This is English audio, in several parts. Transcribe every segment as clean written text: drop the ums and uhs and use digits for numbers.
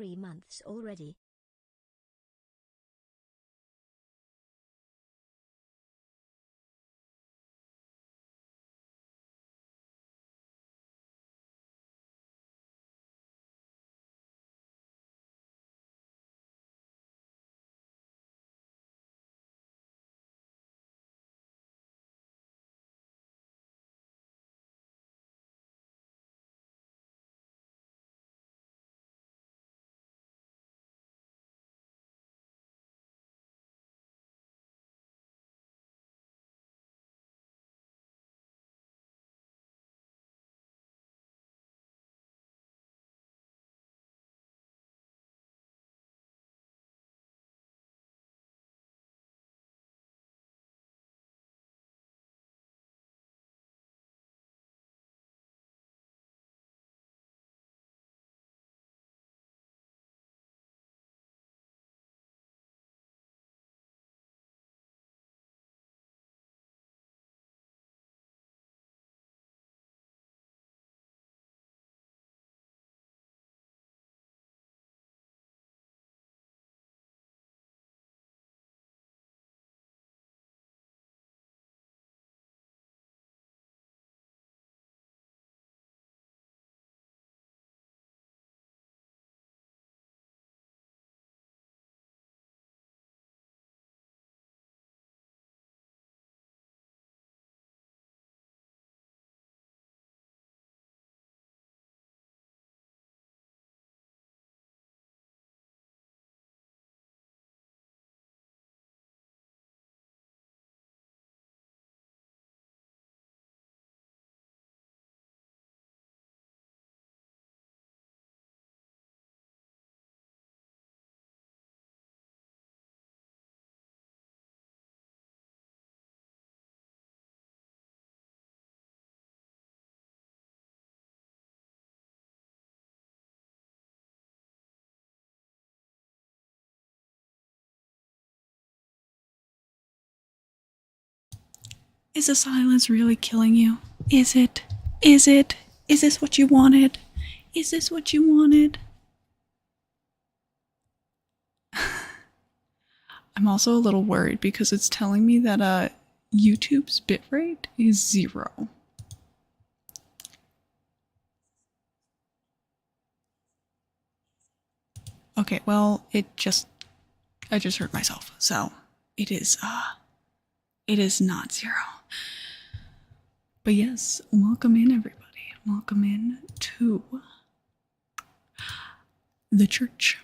3 months already. Is the silence really killing you? Is it? Is it? Is this what you wanted? Is this what you wanted? I'm also a little worried because it's telling me that YouTube's bitrate is 0. Okay, well, I just heard myself, so it is not 0. But yes, welcome in everybody. Welcome in to the church.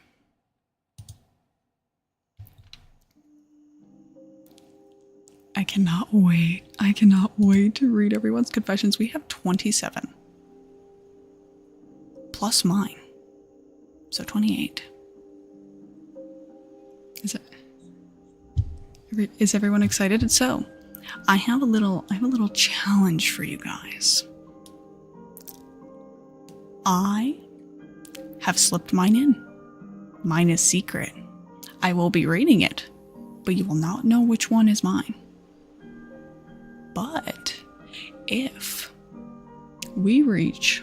I cannot wait. I cannot wait to read everyone's confessions. We have 27. Plus mine. So 28. Is everyone excited? So, I have a little challenge for you guys. I have slipped mine in. Mine is secret. I will be reading it, but you will not know which one is mine. But if we reach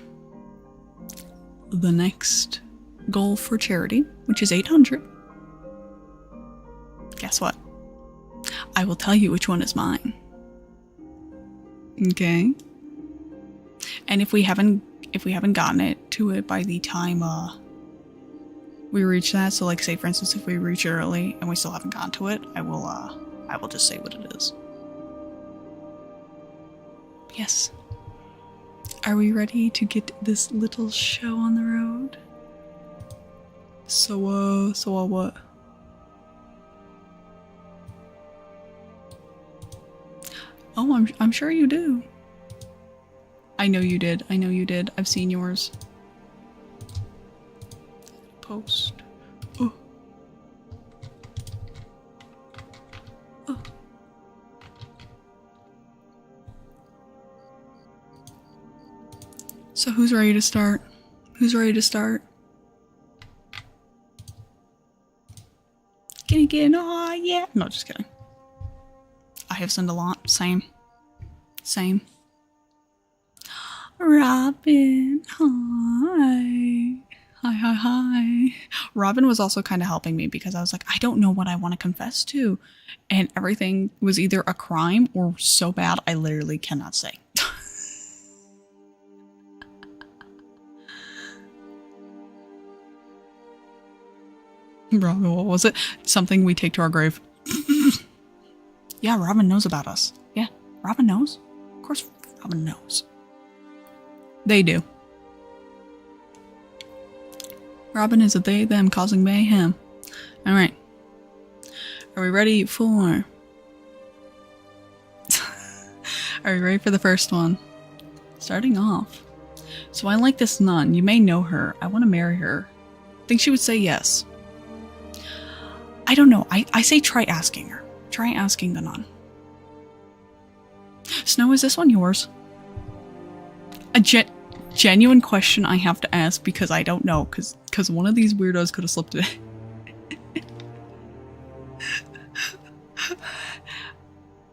the next goal for charity, which is 800, guess what? I will tell you which one is mine. Okay? And if we haven't gotten it to it by the time we reach that, so like say for instance if we reach it early and we still haven't gotten to it, I will just say what it is. Yes. Are we ready to get this little show on the road? So what? Oh, I'm sure you do. I know you did. I've seen yours. Post. Oh. Oh. So who's ready to start? Get oh yeah. No, just kidding. I have sinned a lot. Same. Robin, hi. Hi. Robin was also kind of helping me because I was like, I don't know what I want to confess to. And everything was either a crime or so bad I literally cannot say. Robin, what was it? Something we take to our grave. Yeah, Robin knows about us. Yeah, Robin knows. Of course, Robin knows. They do. Robin is a they, them, causing mayhem. Alright. Are we ready for... Are we ready for the first one? Starting off. So I like this nun. You may know her. I want to marry her. Think she would say yes. I don't know. I say try asking her. Try asking the nun. Snow, is this one yours? A genuine question I have to ask because I don't know, because one of these weirdos could have slipped it.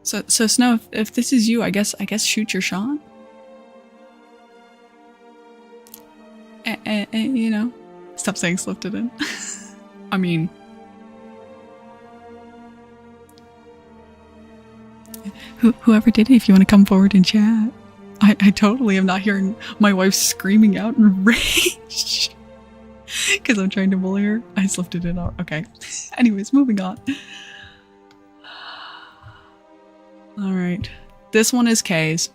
So Snow, if this is you, I guess shoot your shot. You know, stop saying slipped it in. I mean, whoever did it, if you want to come forward and chat. I totally am not hearing my wife screaming out in rage because I'm trying to bully her. I slipped it in. Okay. Anyways, moving on. All right. This one is Kay's.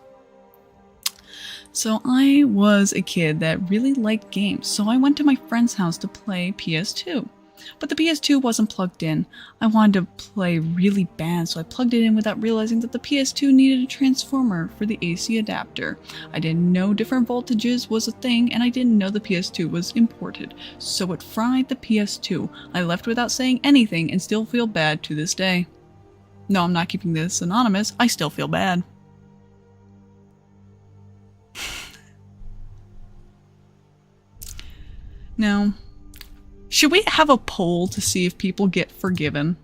So I was a kid that really liked games, so I went to my friend's house to play PS2. But the PS2 wasn't plugged in. I wanted to play really bad, so I plugged it in without realizing that the PS2 needed a transformer for the AC adapter. I didn't know different voltages was a thing, and I didn't know the PS2 was imported, so it fried the PS2. I left without saying anything and still feel bad to this day. No, I'm not keeping this anonymous. I still feel bad. Now, should we have a poll to see if people get forgiven?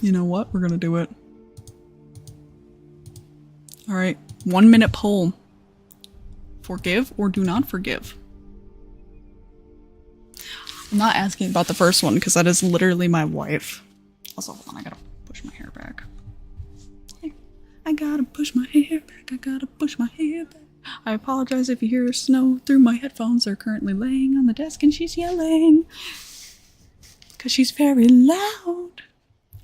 You know what? We're gonna do it. Alright, 1 minute poll. Forgive or do not forgive? I'm not asking about the first one because that is literally my wife. Also, hold on, I gotta push my hair back. I gotta push my hair back, I gotta push my hair back. I apologize if you hear Snow through my headphones. They're currently laying on the desk and she's yelling. Because she's very loud.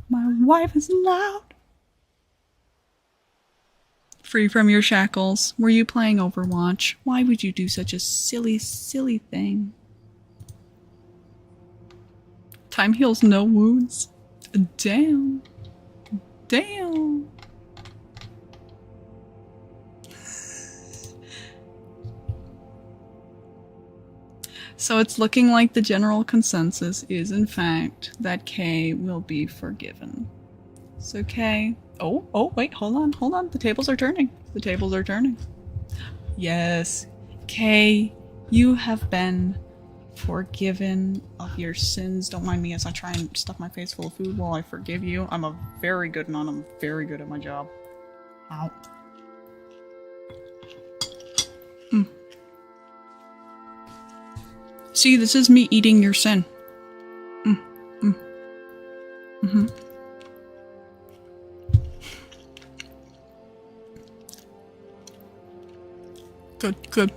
My wife is loud. Free from your shackles. Were you playing Overwatch? Why would you do such a silly, silly thing? Time heals no wounds. Damn. Damn. So it's looking like the general consensus is, in fact, that Kay will be forgiven. So Kay... Oh, wait, hold on. The tables are turning. The tables are turning. Yes. Kay, you have been forgiven of your sins. Don't mind me as I try and stuff my face full of food while I forgive you. I'm a very good nun. I'm very good at my job. Ow. See, this is me eating your sin. Good.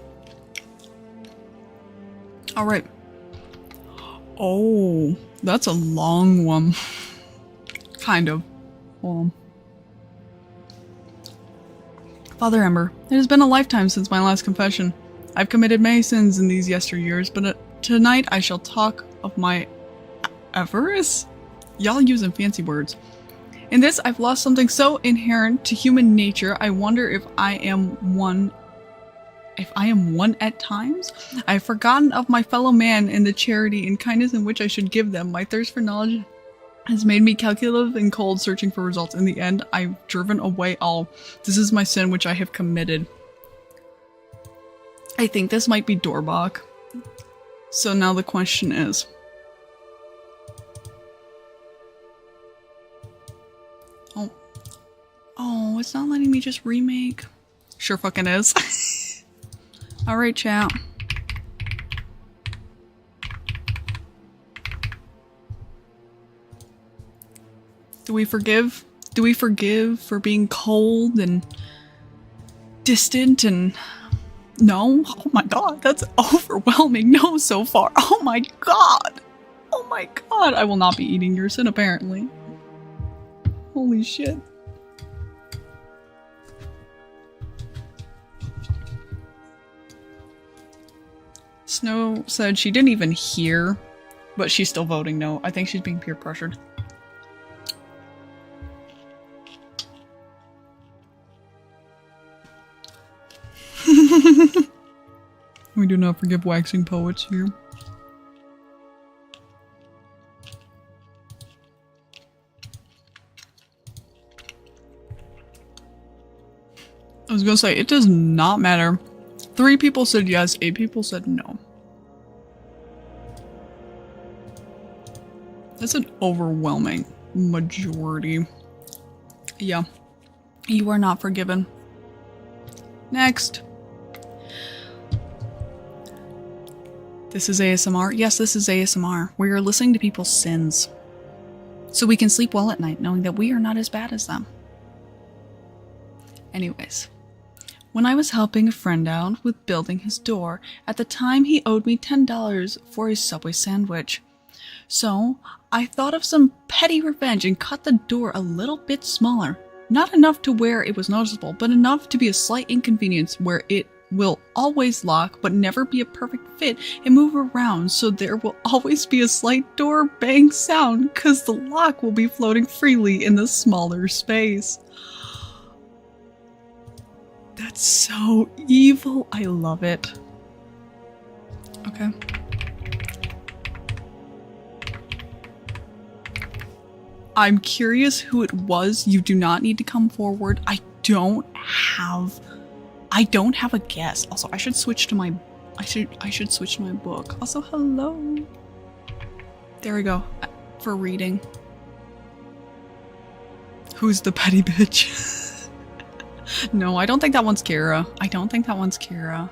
Alright. Oh, that's a long one. Kind of. Father Ember, it has been a lifetime since my last confession. I've committed many sins in these yesteryears, but tonight I shall talk of my avarice? Y'all using fancy words. In this, I've lost something so inherent to human nature, I wonder if I am one at times. I have forgotten of my fellow man and the charity and kindness in which I should give them. My thirst for knowledge has made me calculative and cold, searching for results. In the end, I've driven away all. This is my sin which I have committed. I think this might be Dorbach. So now the question is... Oh, it's not letting me just remake. Sure fucking is. Alright, chat. Do we forgive? Do we forgive for being cold and distant and... No? Oh my god, that's overwhelming no so far. Oh my god! Oh my god! I will not be eating your sin, apparently. Holy shit. Snow said she didn't even hear, but she's still voting no. I think she's being peer pressured. We do not forgive waxing poets here. I was gonna say, it does not matter. 3 people said yes, 8 people said no. That's an overwhelming majority. Yeah. You are not forgiven. Next. This is ASMR? Yes, this is ASMR. We are listening to people's sins. So we can sleep well at night knowing that we are not as bad as them. Anyways. When I was helping a friend out with building his door, at the time he owed me $10 for a Subway sandwich. So, I thought of some petty revenge and cut the door a little bit smaller. Not enough to where it was noticeable, but enough to be a slight inconvenience where it will always lock but never be a perfect fit and move around, so there will always be a slight door bang sound because the lock will be floating freely in the smaller space. That's so evil. I love it. Okay. I'm curious who it was. You do not need to come forward. I don't have a guess. Also, I should switch to my I should switch to my book. Also, hello. There we go. For reading. Who's the petty bitch? No, I don't think that one's Kira. I don't think that one's Kira.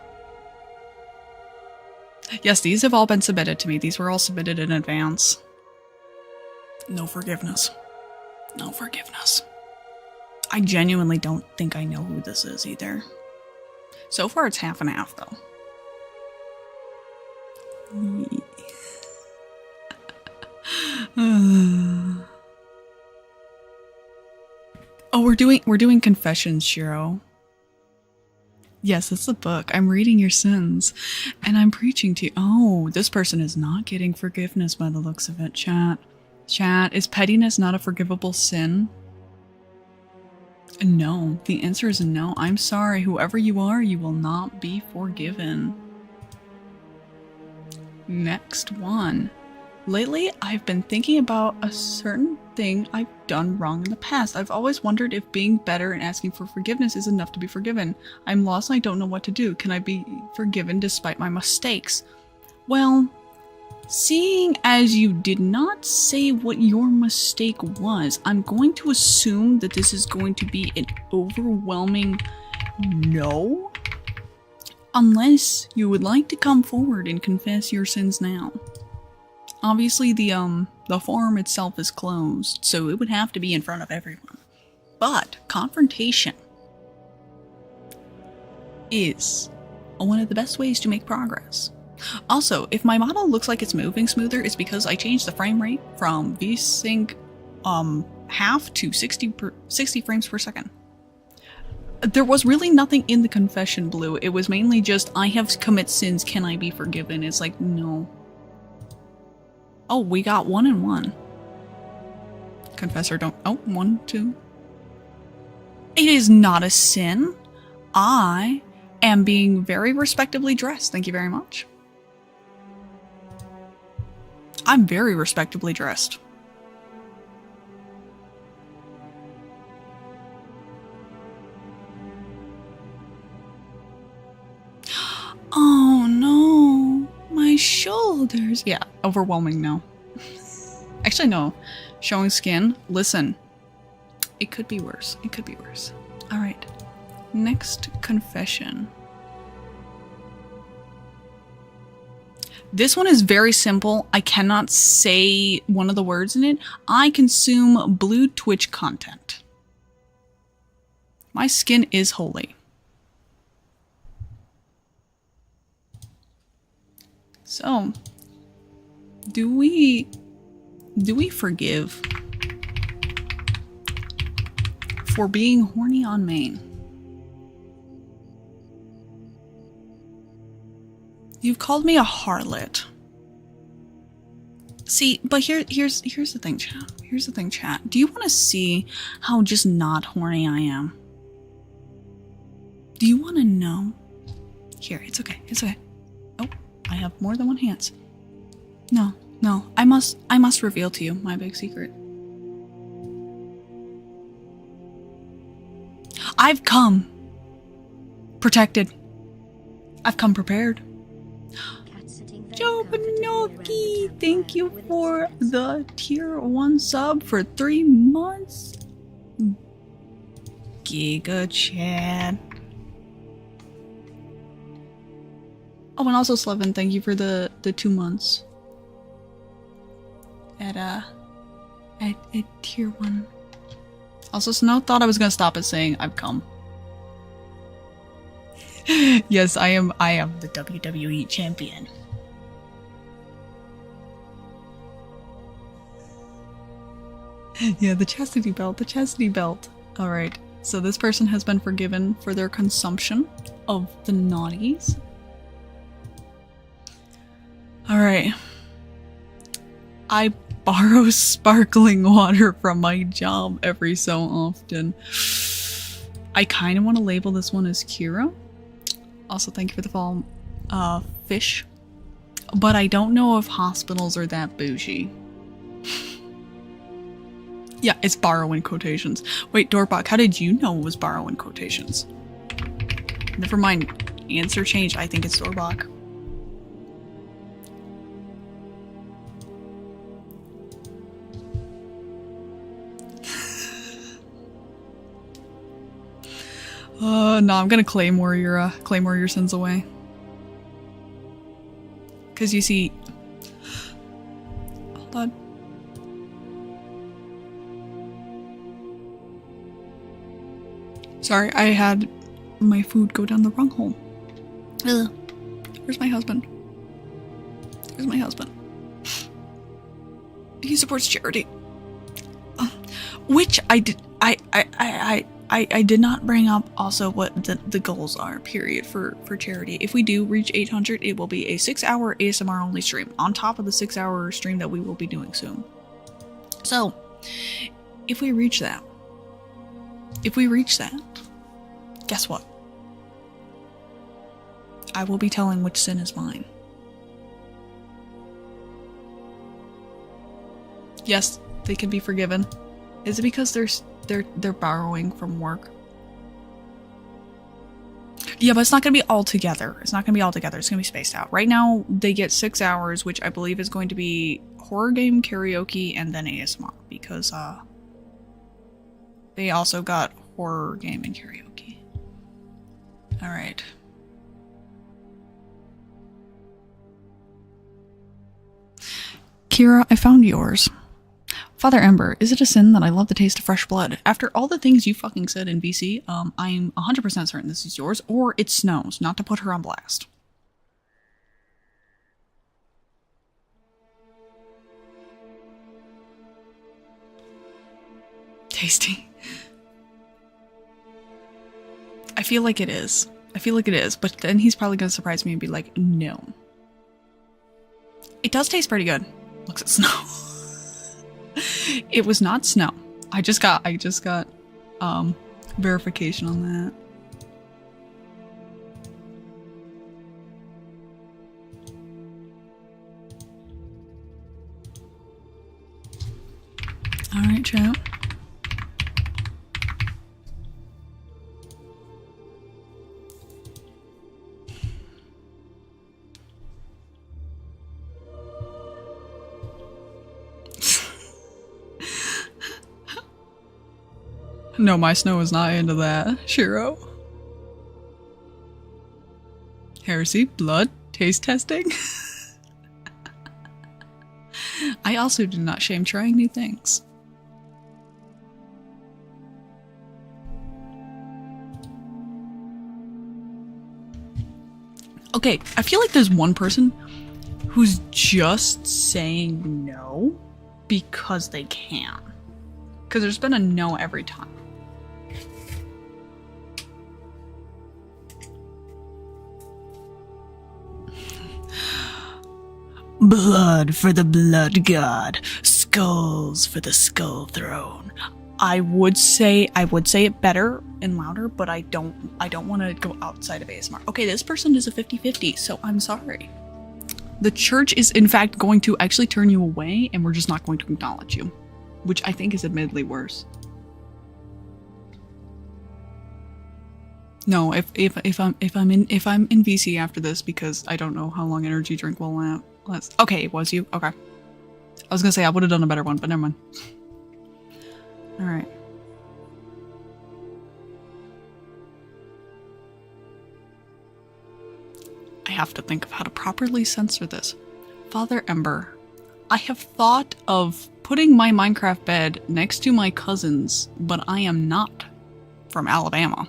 Yes, these have all been submitted to me. These were all submitted in advance. No forgiveness. No forgiveness. I genuinely don't think I know who this is either. So far it's half and half though. Oh, we're doing confessions, Shiro. Yes, it's a book. I'm reading your sins. And I'm preaching to you. Oh, this person is not getting forgiveness by the looks of it, chat. Chat, is pettiness not a forgivable sin? No. The answer is no. I'm sorry. Whoever you are, you will not be forgiven. Next one. Lately, I've been thinking about a certain thing I've done wrong in the past. I've always wondered if being better and asking for forgiveness is enough to be forgiven. I'm lost and I don't know what to do. Can I be forgiven despite my mistakes? Well, seeing as you did not say what your mistake was, I'm going to assume that this is going to be an overwhelming no. Unless you would like to come forward and confess your sins now. Obviously, the forum itself is closed, so it would have to be in front of everyone. But confrontation is one of the best ways to make progress. Also, if my model looks like it's moving smoother, it's because I changed the frame rate from VSync half to 60 frames per second. There was really nothing in the confession blue. It was mainly just, I have commit sins, can I be forgiven? It's like, no. Oh, we got 1 and 1. Confessor don't... Oh, 1, 2. It is not a sin. I am being very respectably dressed. Thank you very much. I'm very respectably dressed. Oh no, my shoulders. Yeah, overwhelming no. Actually, no. Showing skin. Listen, it could be worse. It could be worse. All right. Next confession. This one is very simple. I cannot say one of the words in it. I consume blue Twitch content. My skin is holy. So, do we forgive for being horny on main? You've called me a harlot. See, but here's the thing, chat. Here's the thing, chat. Do you want to see how just not horny I am? Do you want to know? Here, it's okay. It's okay. Oh, I have more than one hand. No. I must reveal to you my big secret. I've come protected. I've come prepared. Joe Banoki, thank you for the tier 1 sub for 3 months. Giga Chad. Oh, and also Slevin, thank you for the 2 months. At tier 1. Also, Snow thought I was gonna stop at saying I've come. Yes, I am the WWE champion. Yeah, the chastity belt. Alright, so this person has been forgiven for their consumption of the naughties. Alright. I borrow sparkling water from my job every so often. I kind of want to label this one as Kira. Also, thank you for the follow, Fish. But I don't know if hospitals are that bougie. Yeah, it's borrow in quotations. Wait, Dorpok, how did you know it was borrow in quotations? Never mind. Answer changed. I think it's Dorpok. No, I'm gonna claymore your sins away. Cause you see, hold on. Sorry, I had my food go down the wrong hole. Ugh. Where's my husband? Where's my husband? He supports charity. Which I did. I did not bring up also what the goals are, period, for charity. If we do reach 800, it will be a 6-hour ASMR only stream on top of the 6-hour stream that we will be doing soon. So, if we reach that, guess what? I will be telling which sin is mine. Yes, they can be forgiven. Is it because they're borrowing from work? Yeah, but it's not gonna be all together. It's gonna be spaced out. Right now, they get 6 hours, which I believe is going to be horror game, karaoke, and then ASMR, because they also got horror game and karaoke. Alright. Kira, I found yours. Father Ember, is it a sin that I love the taste of fresh blood? After all the things you fucking said in VC, I'm 100% certain this is yours, or it snows, not to put her on blast. Tasty. I feel like it is. But then he's probably gonna surprise me and be like, no. It does taste pretty good. Looks at snow. It was not snow. I just got verification on that. Alright, chat. No, my snow is not into that, Shiro. Heresy, blood, taste testing. I also do not shame trying new things. Okay, I feel like there's one person who's just saying no because they can. Because there's been a no every time. Blood for the blood god, skulls for the skull throne. I would say it better and louder, but I don't want to go outside of ASMR. Okay, this person is a 50-50, so I'm sorry. The church is in fact going to actually turn you away, and we're just not going to acknowledge you, which I think is admittedly worse. No, if I'm in VC after this, because I don't know how long energy drink will last. Okay, it was you. Okay, I was gonna say I would have done a better one, but never mind. All right. I have to think of how to properly censor this. Father Ember, I have thought of putting my Minecraft bed next to my cousin's, but I am not from Alabama.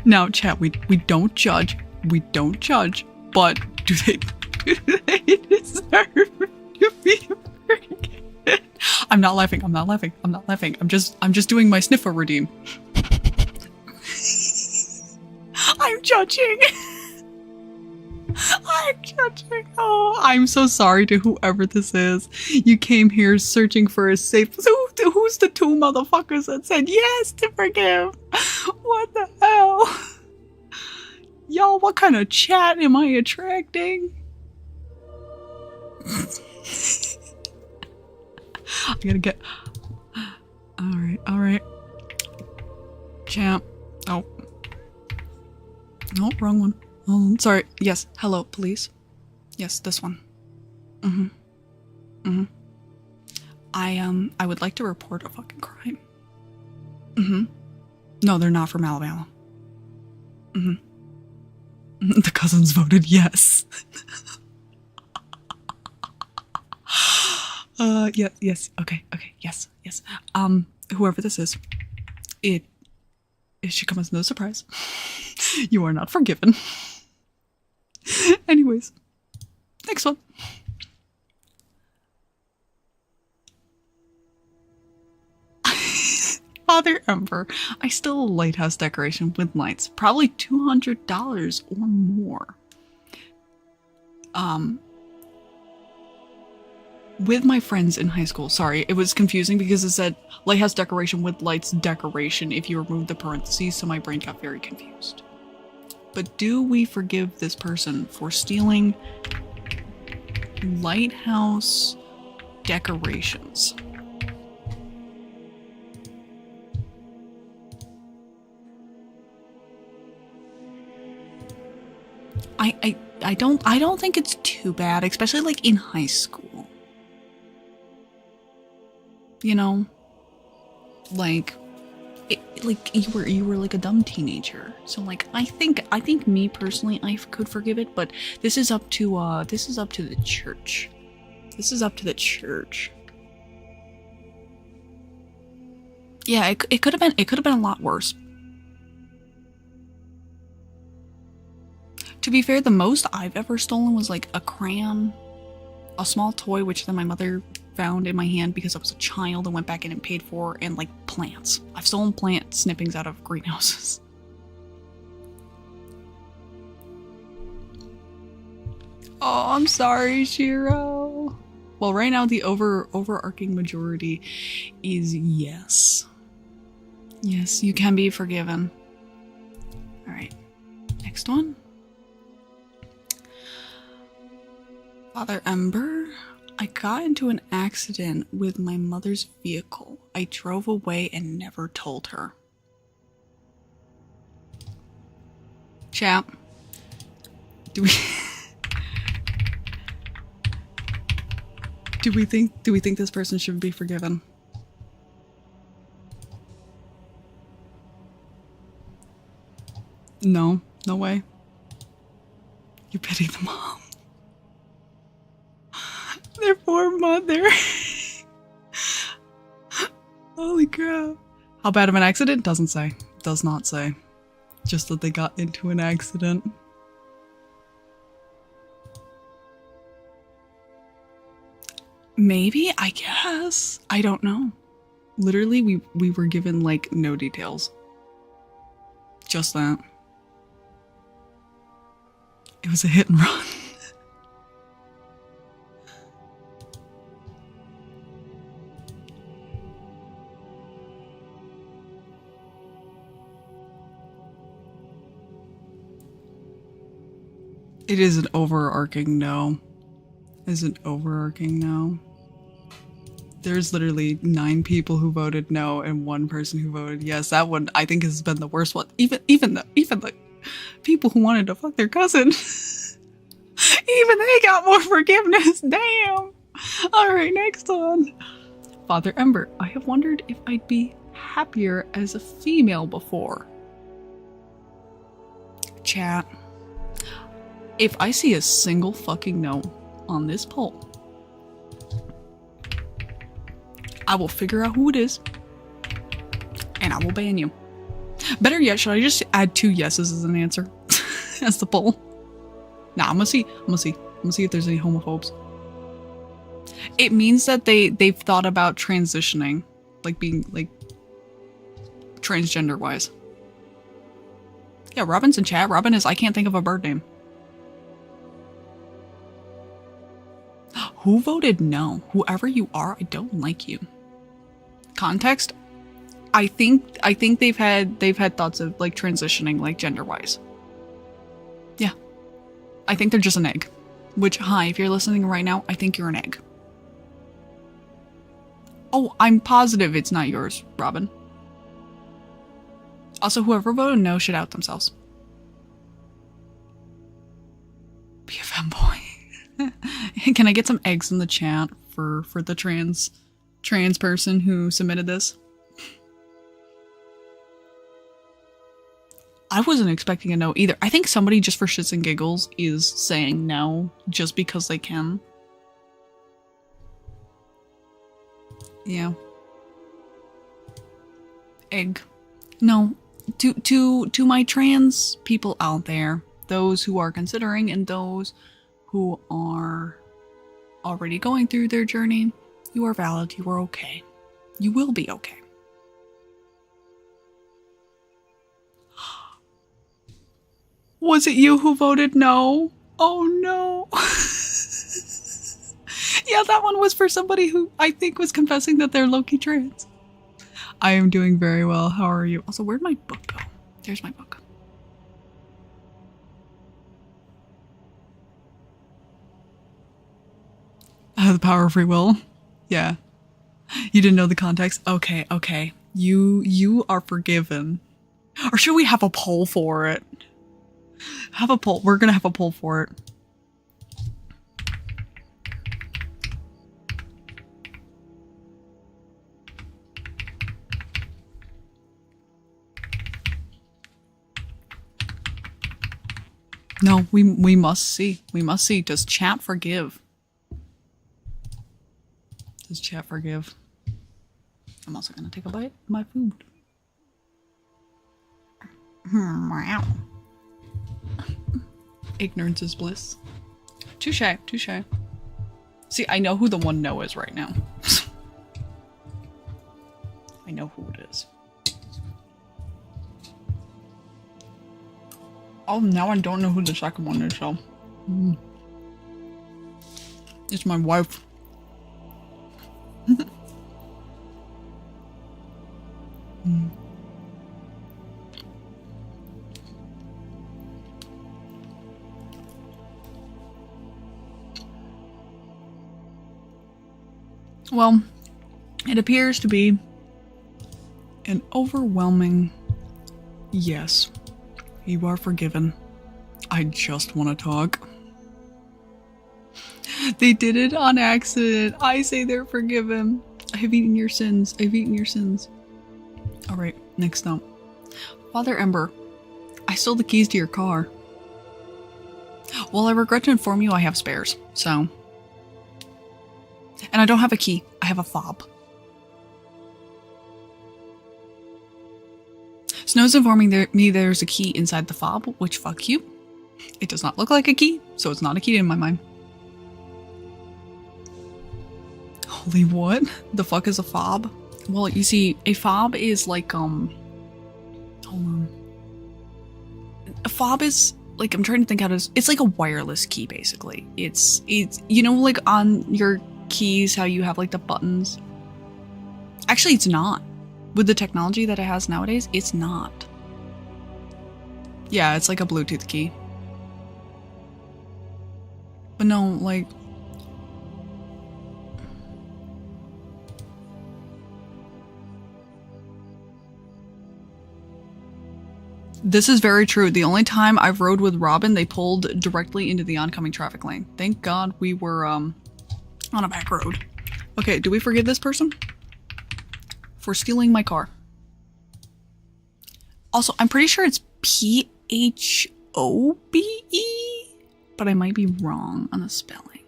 Now, chat, we don't judge. We don't judge, but do they deserve to be forgiven? I'm not laughing. I'm not laughing. I'm not laughing. I'm just doing my sniffer redeem. I'm judging. I'm judging. Oh, I'm so sorry to whoever this is. You came here searching for a safe. Who's the two motherfuckers that said yes to forgive? What the hell? Y'all, what kind of chat am I attracting? I gotta get... Alright. Champ. Oh. No, wrong one. Oh, sorry. Yes, hello, police. Yes, this one. I would like to report a fucking crime. No, they're not from Alabama. The cousins voted yes. Yes, okay, yes. Whoever this is, it should come as no surprise. You are not forgiven. Anyways, next one. Father Ember, I stole a lighthouse decoration with lights, probably $200 or more. With my friends in high school. Sorry, it was confusing because it said lighthouse decoration with lights decoration if you remove the parentheses, so my brain got very confused. But do we forgive this person for stealing lighthouse decorations? I don't think it's too bad, especially like in high school. You know, like you were like a dumb teenager. So like I think me personally I could forgive it, but this is up to the church. This is up to the church. Yeah, it could have been a lot worse. To be fair, the most I've ever stolen was like a crayon, a small toy, which then my mother found in my hand because I was a child and went back in and paid for, and like plants. I've stolen plant snippings out of greenhouses. Oh, I'm sorry, Shiro. Well, right now the overarching majority is yes. Yes, you can be forgiven. Alright, next one. Father Ember, I got into an accident with my mother's vehicle. I drove away and never told her. Champ, do we think this person should be forgiven? No, no way. You pity the mom. Their poor mother. Holy crap. How bad of an accident? Doesn't say. Does not say. Just that they got into an accident. Maybe? I guess. I don't know. Literally, we were given, like, no details. Just that. It was a hit and run. It is an overarching no. Is an overarching no. There's literally 9 people who voted no and 1 person who voted yes. That one I think has been the worst one. Even the people who wanted to fuck their cousin. Even they got more forgiveness. Damn. Alright, next one. Father Ember, I have wondered if I'd be happier as a female before. Chat. If I see a single fucking no on this poll, I will figure out who it is, and I will ban you. Better yet, should I just add 2 yeses as an answer? As the poll? Nah, I'm gonna see if there's any homophobes. It means that they've thought about transitioning, like being, like, transgender-wise. Yeah, Robin's in chat. Robin is, I can't think of a bird name. Who voted no? Whoever you are, I don't like you. Context? I think they've had thoughts of, like, transitioning, like, gender-wise. Yeah. I think they're just an egg. Which, hi, if you're listening right now, I think you're an egg. Oh, I'm positive it's not yours, Robin. Also, whoever voted no should out themselves. Be a femboy. Can I get some eggs in the chat for the trans person who submitted this? I wasn't expecting a no either. I think somebody just for shits and giggles is saying no just because they can. Yeah. Egg. No. To my trans people out there, those who are considering and those who are already going through their journey, you are valid, you are okay. You will be okay. Was it you who voted no? Oh no. Yeah, that one was for somebody who I think was confessing that they're low-key trans. I am doing very well. How are you? Also, where'd my book go? There's my book. The power of free will. Yeah. You didn't know the context? Okay, okay. You are forgiven. Or should we have a poll for it? Have a poll. We're gonna have a poll for it. No, we must see. We must see. Does chat forgive? Does chat forgive? I'm also gonna take a bite of my food. Wow. Ignorance is bliss. Touche, touche. See, I know who the one no is right now. I know who it is. Oh, now I don't know who the second one is, so. It's my wife. Well, it appears to be an overwhelming yes. You are forgiven. I just want to talk. They did it on accident. I say they're forgiven. I have eaten your sins. I've eaten your sins. Alright, next up. Father Ember, I stole the keys to your car. Well, I regret to inform you I have spares, so. And I don't have a key. I have a fob. Snow's informing me there's a key inside the fob, which fuck you. It does not look like a key, so it's not a key in my mind. Holy what? The fuck is a fob? Well, you see, a fob is like, hold on. A fob is, like, I'm trying to think how to, it's like a wireless key, basically. It's, you know, like on your keys, how you have like the buttons? Actually, it's not. With the technology that it has nowadays, it's not. Yeah, it's like a Bluetooth key. But no, like... This is very true. The only time I've rode with Robin, they pulled directly into the oncoming traffic lane. Thank God we were, on a back road. Okay, do we forgive this person? For stealing my car. Also, I'm pretty sure it's P-H-O-B-E, but I might be wrong on the spelling.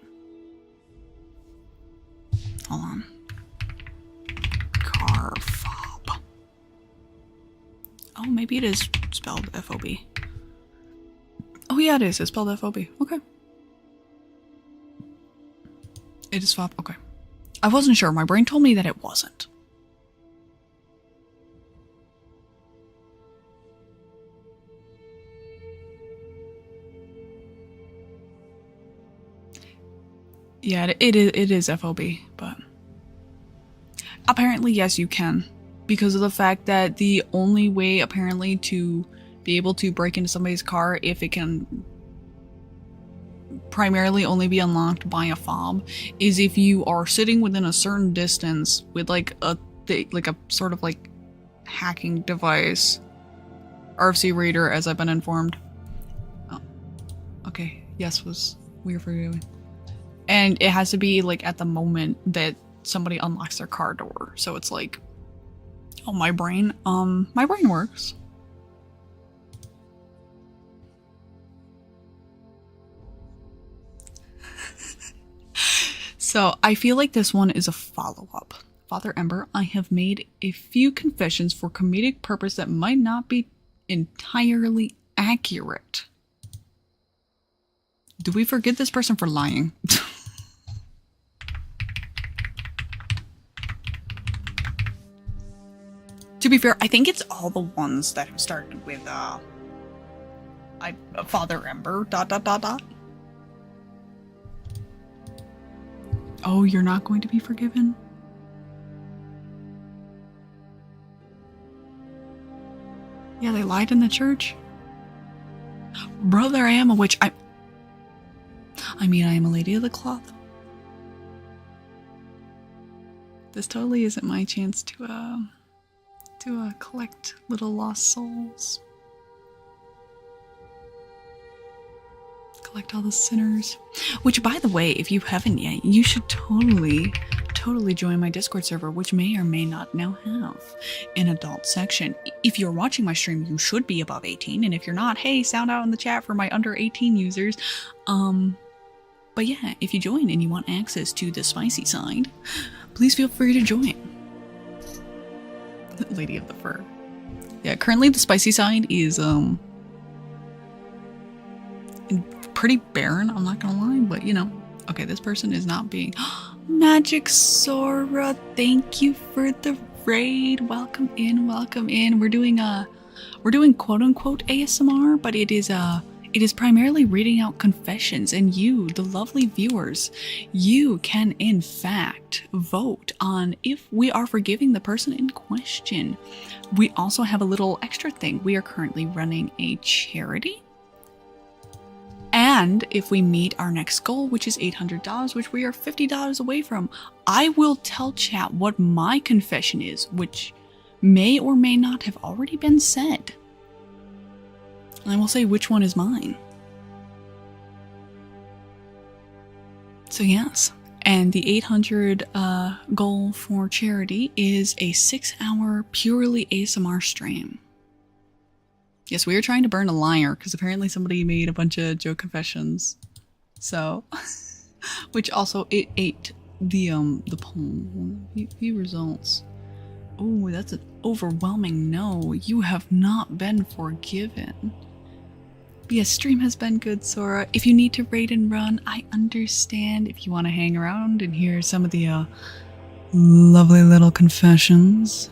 Hold on. Car fob. Oh, maybe it is spelled F-O-B. Oh yeah, it is. It's spelled F-O-B. Okay. It is fob. Okay. I wasn't sure. My brain told me that it wasn't. Yeah, it is FOB, but apparently yes, you can, because of the fact that the only way apparently to be able to break into somebody's car, if it can primarily only be unlocked by a fob, is if you are sitting within a certain distance with like a sort of like hacking device, RFC reader, as I've been informed. Oh, okay, yes was weird for you. And it has to be like at the moment that somebody unlocks their car door. So it's like, oh, my brain works. So I feel like this one is a follow-up. Father Ember, I have made a few confessions for comedic purpose that might not be entirely accurate. Do we forgive this person for lying? To be fair, I think it's all the ones that have started with, Father Ember, ... Oh, you're not going to be forgiven? Yeah, they lied in the church. Brother, I am a witch. I mean, I am a lady of the cloth. This totally isn't my chance to collect little lost souls. Collect all the sinners. Which, by the way, if you haven't yet, you should totally join my Discord server, which may or may not now have an adult section. If you're watching my stream, you should be above 18, and if you're not, hey, sound out in the chat for my under 18 users. But yeah, if you join and you want access to the spicy side, please feel free to join. Lady of the Fur. Yeah, currently the spicy side is pretty barren, I'm not gonna lie, but you know. Okay, this person is not being Magic Sora, thank you for the raid. Welcome in, welcome in. We're doing quote-unquote ASMR, but it is primarily reading out confessions, and you, the lovely viewers, you can in fact vote on if we are forgiving the person in question. We also have a little extra thing. We are currently running a charity. And if we meet our next goal, which is $800, which we are $50 away from, I will tell chat what my confession is, which may or may not have already been said. And I will say which one is mine. So yes, and the 800 goal for charity is a 6-hour purely ASMR stream. Yes, we were trying to burn a liar because apparently somebody made a bunch of joke confessions. So, which also it ate the poll. View results. Oh, that's an overwhelming no. You have not been forgiven. Yes, stream has been good, Sora. If you need to raid and run, I understand. If you want to hang around and hear some of the lovely little confessions.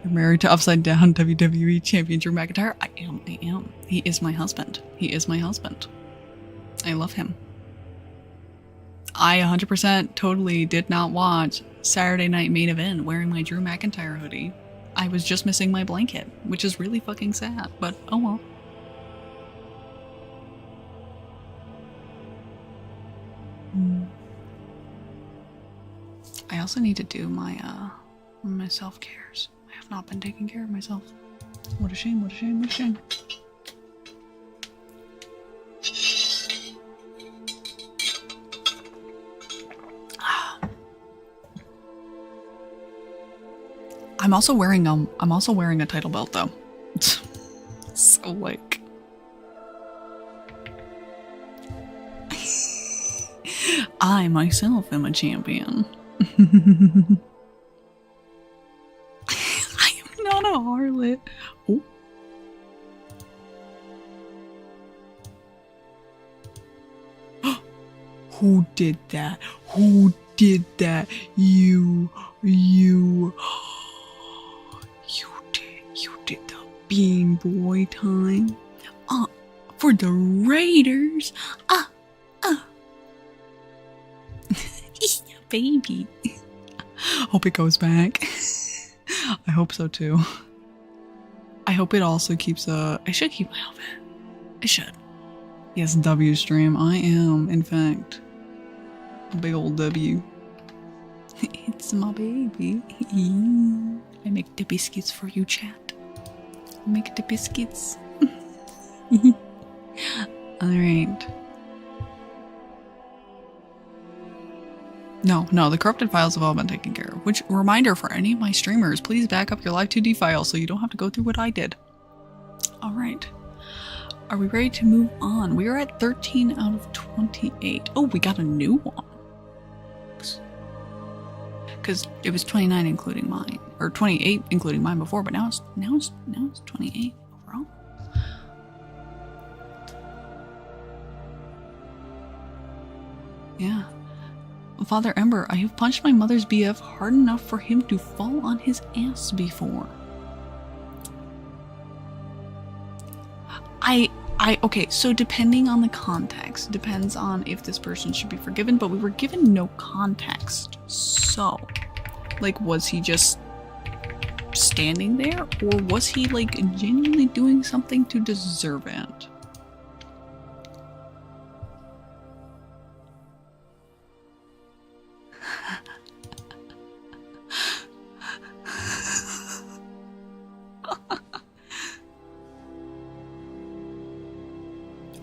You're married to upside down WWE champion Drew McIntyre? I am. He is my husband. He is my husband. I love him. I 100% totally did not watch Saturday Night Main Event wearing my Drew McIntyre hoodie. I was just missing my blanket, which is really fucking sad, but oh well. I also need to do my self-cares. I have not been taking care of myself. What a shame, what a shame, what a shame. I'm also wearing a title belt though. So like I myself am a champion. I am not a harlot. Oh. Who did that? Who did that? You did the Bean Boy time. For the Raiders. Baby. Hope it goes back. I hope so too. I hope it also keeps I should keep my outfit. I should. Yes, W stream. I am, in fact, a big old W. It's my baby. I make the biscuits for you, chat. I make the biscuits. Alright. No, the corrupted files have all been taken care of. Which, reminder for any of my streamers, please back up your live 2D file so you don't have to go through what I did. Alright. Are we ready to move on? We are at 13 out of 28. Oh, we got a new one. Because it was 29 including mine. Or 28 including mine before, but now it's 28 overall. Yeah. Father Ember, I have punched my mother's BF hard enough for him to fall on his ass before. Okay, so depending on the context, depends on if this person should be forgiven, but we were given no context. So, like, was he just standing there, or was he, like, genuinely doing something to deserve it?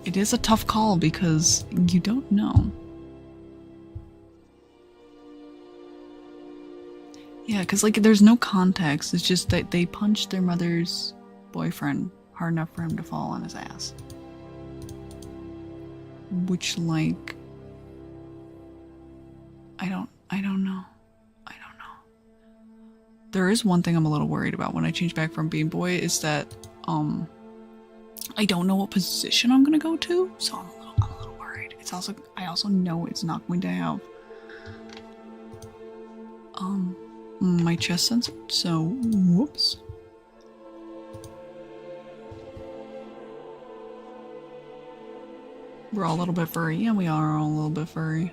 It is a tough call because you don't know. Yeah, because like there's no context. It's just that they punched their mother's boyfriend hard enough for him to fall on his ass. Which like I don't know. There is one thing I'm a little worried about when I change back from Bean Boy is that I don't know what position I'm gonna go to, so I'm a little worried. I also know it's not going to have my chest sensor, so whoops. We're all a little bit furry. Yeah, we are all a little bit furry.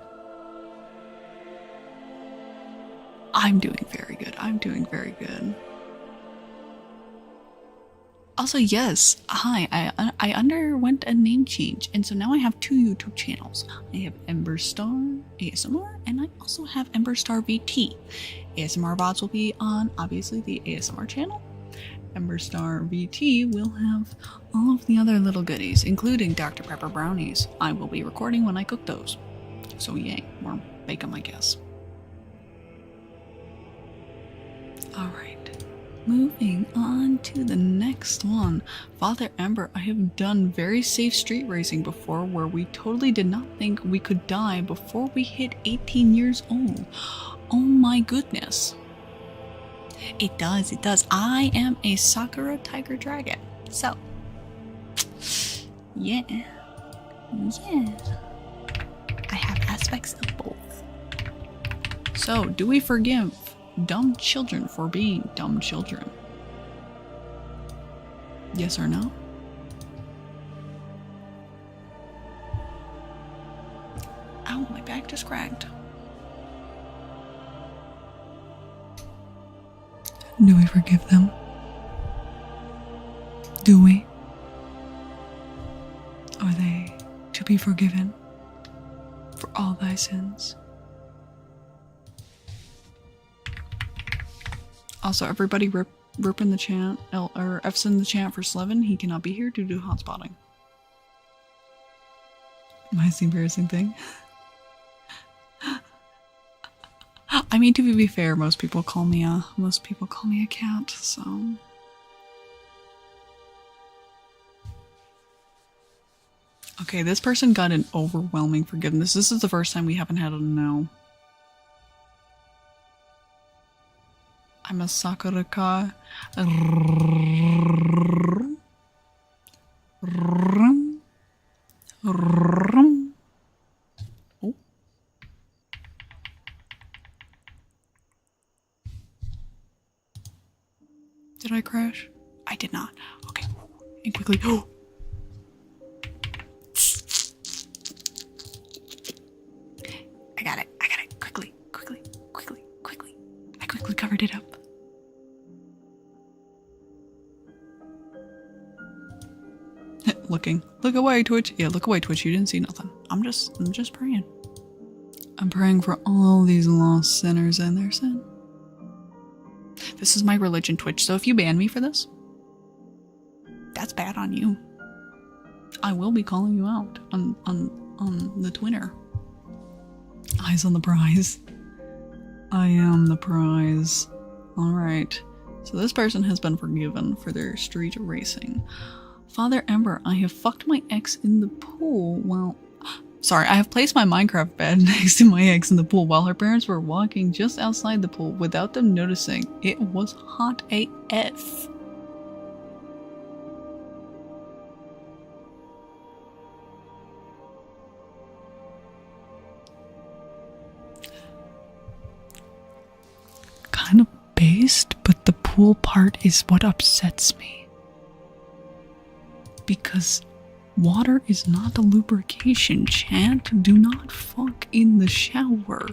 I'm doing very good. I'm doing very good. Also, yes, hi, I underwent a name change, and so now I have 2 YouTube channels. I have Ember Star ASMR, and I also have Ember Star VT. ASMR VODs will be on, obviously, the ASMR channel. Ember Star VT will have all of the other little goodies, including Dr. Pepper brownies. I will be recording when I cook those. So yay, or bake them, I guess. Alright. Moving on to the next one. Father Ember, I have done very safe street racing before where we totally did not think we could die before we hit 18 years old. Oh my goodness. It does, it does. I am a Sakura Tiger Dragon. So, yeah. Yeah. I have aspects of both. So, do we forgive dumb children for being dumb children? Yes or no? Ow, my back just cracked. Do we forgive them? Do we? Are they to be forgiven for all thy sins? Also, everybody rip in the chat, or F's in the chat for Slevin. He cannot be here due to hotspotting. Mine's the embarrassing thing. I mean, to be fair, most people call me a cat, so. Okay, this person got an overwhelming forgiveness. This is the first time we haven't had a no. I'm a Sakura. Oh. Did I crash? I did not. Okay. And quickly. Oh. I got it. Quickly. I quickly covered it up. Looking. Look away, Twitch. Yeah, look away, Twitch. You didn't see nothing. I'm just praying. I'm praying for all these lost sinners and their sin. This is my religion, Twitch, so if you ban me for this, that's bad on you. I will be calling you out on the Twitter. Eyes on the prize. I am the prize. Alright. So this person has been forgiven for their street racing. Father Ember, I have fucked my ex in the pool while... Sorry, I have placed my Minecraft bed next to my ex in the pool while her parents were walking just outside the pool without them noticing. It was hot AF. Kind of based, but the pool part is what upsets me. Because water is not a lubrication, chat. Do not fuck in the shower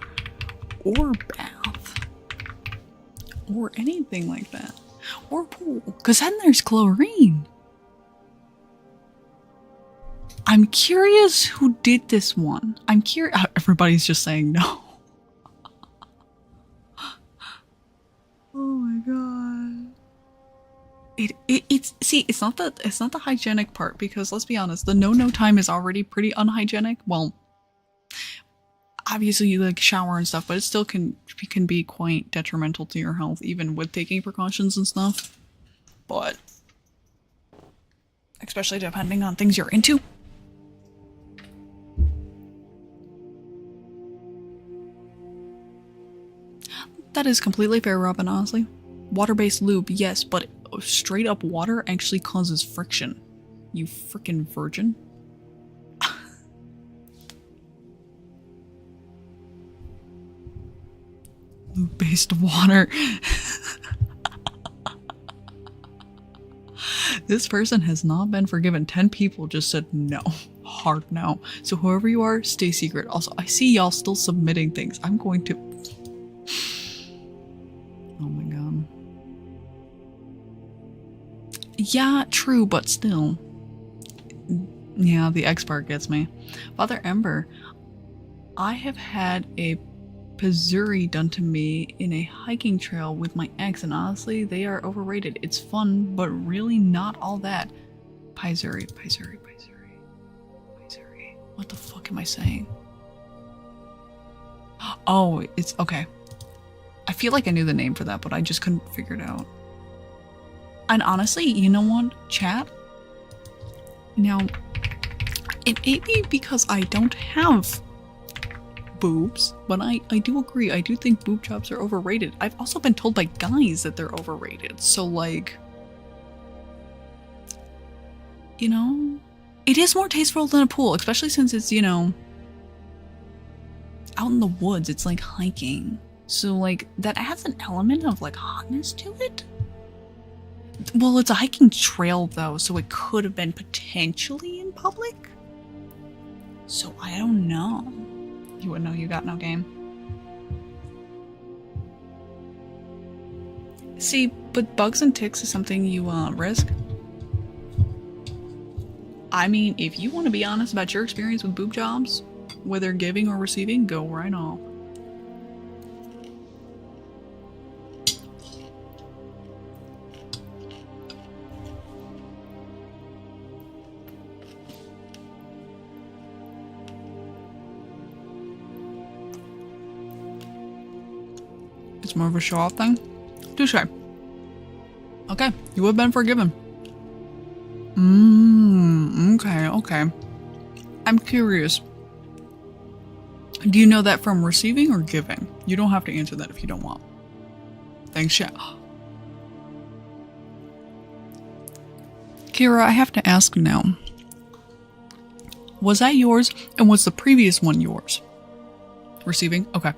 or bath or anything like that. Or pool, because then there's chlorine. I'm curious who did this one. I'm curious. Everybody's just saying no. Oh my god. It's not the hygienic part, because let's be honest, the no time is already pretty unhygienic. Well, obviously you like shower and stuff, but it still can be quite detrimental to your health, even with taking precautions and stuff. But especially depending on things you're into. That is completely fair, Robin, honestly. Water-based lube, yes, but straight up water actually causes friction. You freaking virgin. Lube-based water. This person has not been forgiven. 10 people just said no. Hard no. So whoever you are, stay secret. Also, I see y'all still submitting things. I'm going to... Oh my god. Yeah, true, but still. Yeah, the X part gets me. Father Ember, I have had a Pazuri done to me in a hiking trail with my ex, and honestly, they are overrated. It's fun, but really not all that. Pazuri. What the fuck am I saying? Oh, it's okay. I feel like I knew the name for that, but I just couldn't figure it out. And honestly, you know what, chat? Now, it may be because I don't have boobs, but I do agree. I do think boob jobs are overrated. I've also been told by guys that they're overrated. So like, you know, it is more tasteful than a pool, especially since it's, you know, out in the woods. It's like hiking. So like that adds an element of like hotness to it. Well, it's a hiking trail though, so it could have been potentially in public. So I don't know. You wouldn't know, you got no game. See, but bugs and ticks is something you risk. I mean, if you want to be honest about your experience with boob jobs, whether giving or receiving, go right on. It's more of a show-off thing? Touche. Okay, you have been forgiven. Okay. I'm curious. Do you know that from receiving or giving? You don't have to answer that if you don't want. Thanks, chat. Kira, I have to ask now. Was that yours, and was the previous one yours? Receiving? Okay.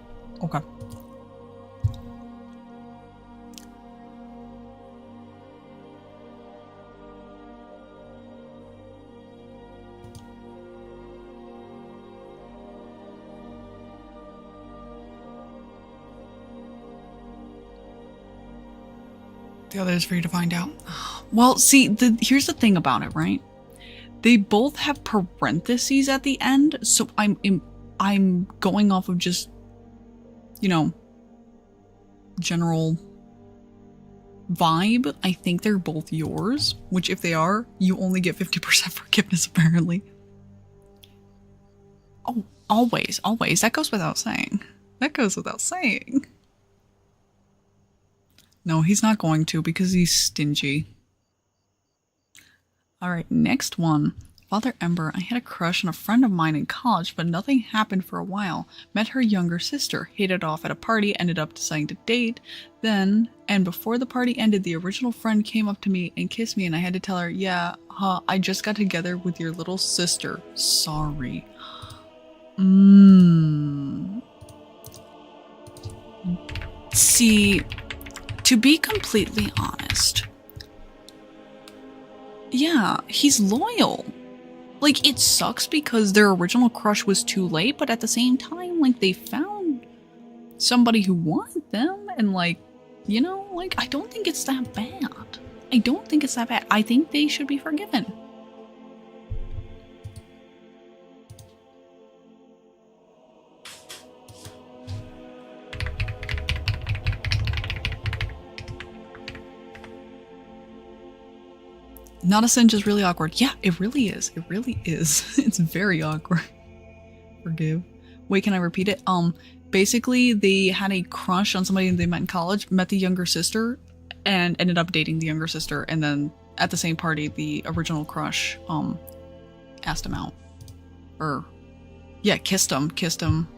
The other is for you to find out. Well, see, here's the thing about it, right? They both have parentheses at the end, so I'm going off of just, you know, general vibe. I think they're both yours, which if they are, you only get 50% forgiveness apparently. Oh, always. That goes without saying. No, he's not going to because he's stingy. Alright, next one. Father Ember, I had a crush on a friend of mine in college, but nothing happened for a while. Met her younger sister, hit it off at a party, ended up deciding to date. Then, and before the party ended, the original friend came up to me and kissed me, and I had to tell her, yeah, I just got together with your little sister. Sorry. See, to be completely honest, yeah, he's loyal. Like, it sucks because their original crush was too late, but at the same time, like, they found somebody who wanted them, and like, you know, like, I don't think it's that bad. I think they should be forgiven. Not a cinch is really awkward. Yeah, it really is. It's very awkward. Forgive. Wait, can I repeat it? Basically, they had a crush on somebody they met in college, met the younger sister, and ended up dating the younger sister, and then at the same party, the original crush, asked him out. Or, yeah, kissed him.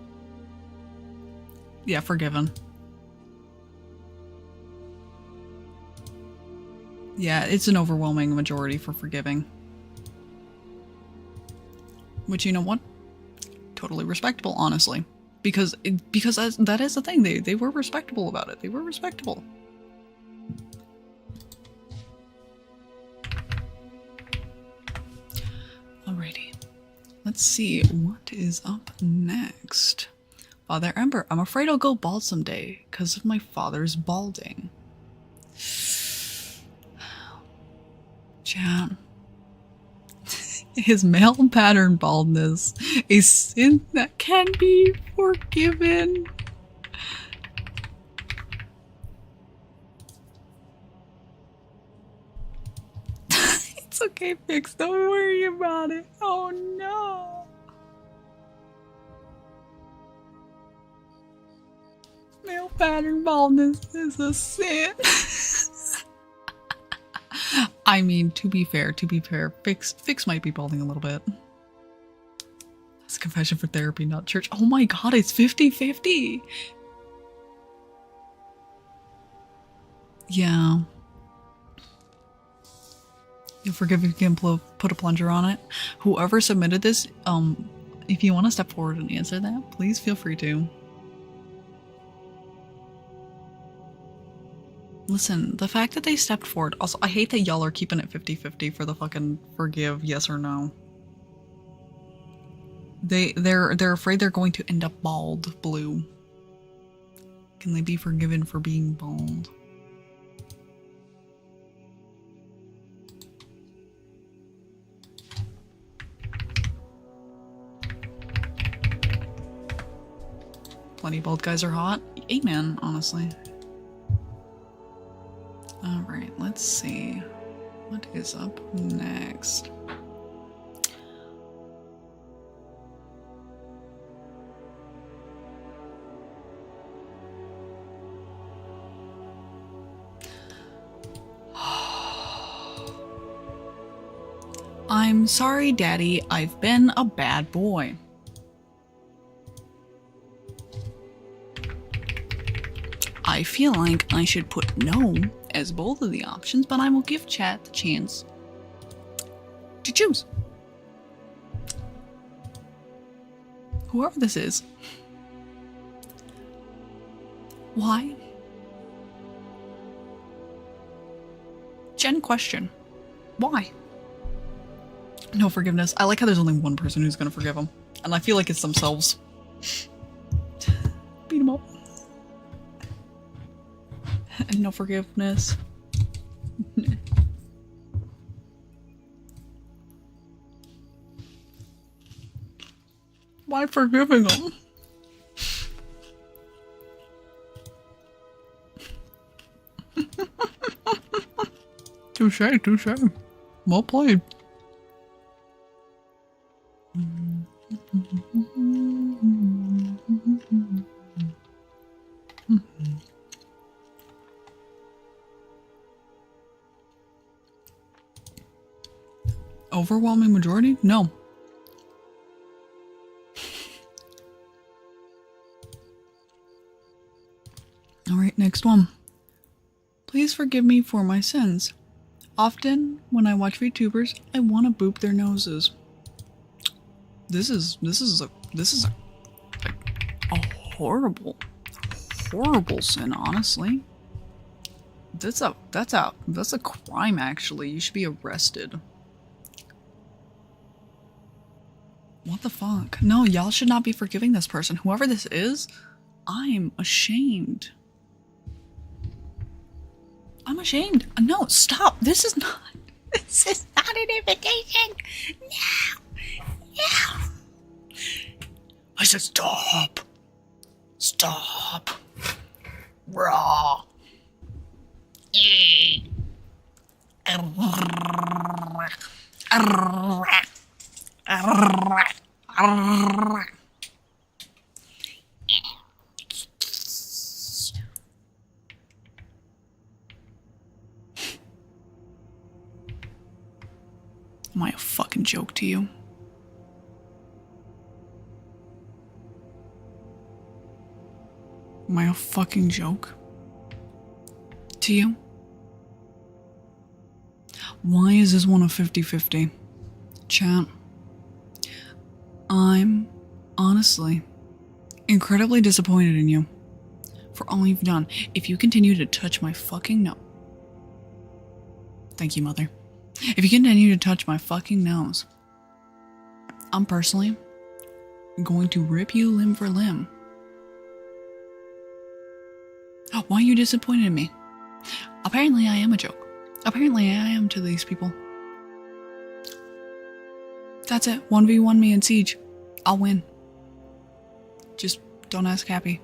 Yeah, forgiven. Yeah, it's an overwhelming majority for forgiving. Which, you know what? Totally respectable, honestly. Because that is the thing. They were respectable about it. They were respectable. Alrighty. Let's see what is up next. Father Ember, I'm afraid I'll go bald someday because of my father's balding. Chat. His male pattern baldness, a sin that can be forgiven. It's okay, Fix. Don't worry about it. Oh no. Male pattern baldness is a sin. I mean, to be fair, Fix might be balding a little bit. That's a confession for therapy, not church. Oh my god, it's 50-50! Yeah. You'll forgive if you can put a plunger on it. Whoever submitted this, if you want to step forward and answer that, please feel free to. Listen, the fact that they stepped forward, also, I hate that y'all are keeping it 50-50 for the fucking forgive, yes or no. They're afraid they're going to end up bald blue. Can they be forgiven for being bald? Plenty of bald guys are hot. Amen, honestly. Alright, let's see. What is up next? I'm sorry, Daddy. I've been a bad boy. I feel like I should put no as both of the options, but I will give chat the chance to choose. Whoever this is. Why? Gen question. Why? No forgiveness. I like how there's only one person who's gonna forgive them. And I feel like it's themselves. Beat them up. And no forgiveness. Why forgiving them? Touche, touche. Well played. Overwhelming majority? No. Alright, next one. Please forgive me for my sins. Often, when I watch VTubers, I want to boop their noses. This is a horrible sin, honestly. That's a crime, actually. You should be arrested. What the fuck? No, y'all should not be forgiving this person. Whoever this is, I'm ashamed. I'm ashamed. No, stop. This is not an invitation. No. No. I said stop. Stop. Raw. Am I a fucking joke to you? Am I a fucking joke to you? Why is this one a 50-50? Chat. I'm honestly incredibly disappointed in you for all you've done. If you continue to touch my fucking nose. Thank you, Mother. If you continue to touch my fucking nose, I'm personally going to rip you limb for limb. Why are you disappointed in me? Apparently I am a joke. Apparently I am to these people. That's it. 1v1 me in Siege. I'll win. Just don't ask Happy.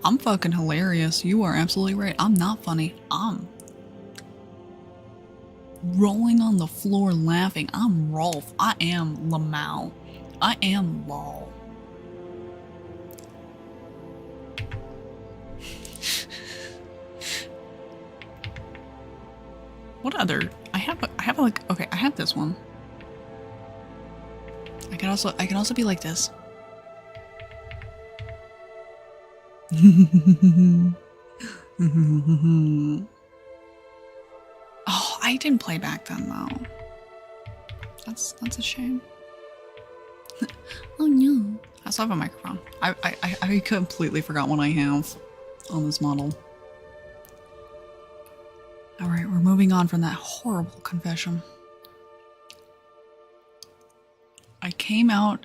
I'm fucking hilarious. You are absolutely right. I'm not funny. I'm rolling on the floor laughing. I'm Rolf. I am Lamau. I am Lol. What other? I have like, okay, I have this one. I can also be like this. Oh, I didn't play back then though. That's a shame. Oh no. I still have a microphone. I completely forgot what I have on this model. Alright, we're moving on from that horrible confession. I came out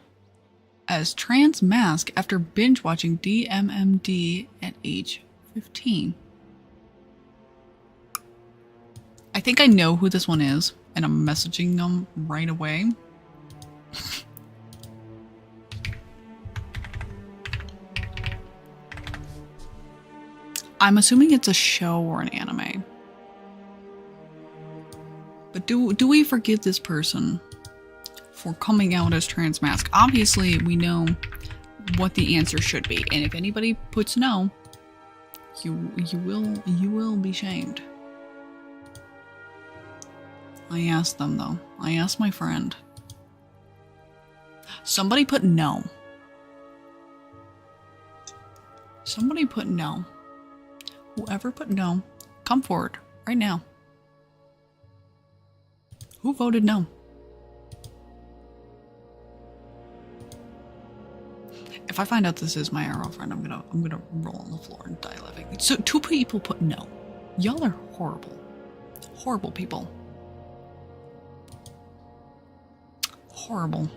as trans mask after binge watching DMMD at age 15. I think I know who this one is, and I'm messaging them right away. I'm assuming it's a show or an anime. But do we forgive this person for coming out as trans mask? Obviously, we know what the answer should be, and if anybody puts no, you will be shamed. I asked them though. I asked my friend. Somebody put no. Somebody put no. Whoever put no, come forward right now. Who voted no? If I find out this is my girlfriend, I'm gonna roll on the floor and die laughing. So 2 people put no. Y'all are horrible. Horrible people. Horrible.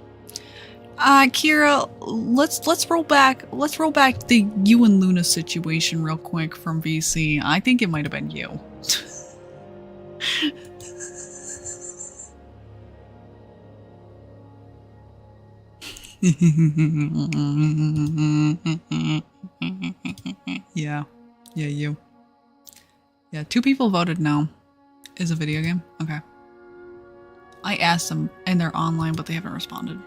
Kira, let's roll back the you and Luna situation real quick from VC. I think it might have been you. Yeah, you. Yeah, 2 people voted no. Is a video game? Okay. I asked them and they're online, but they haven't responded.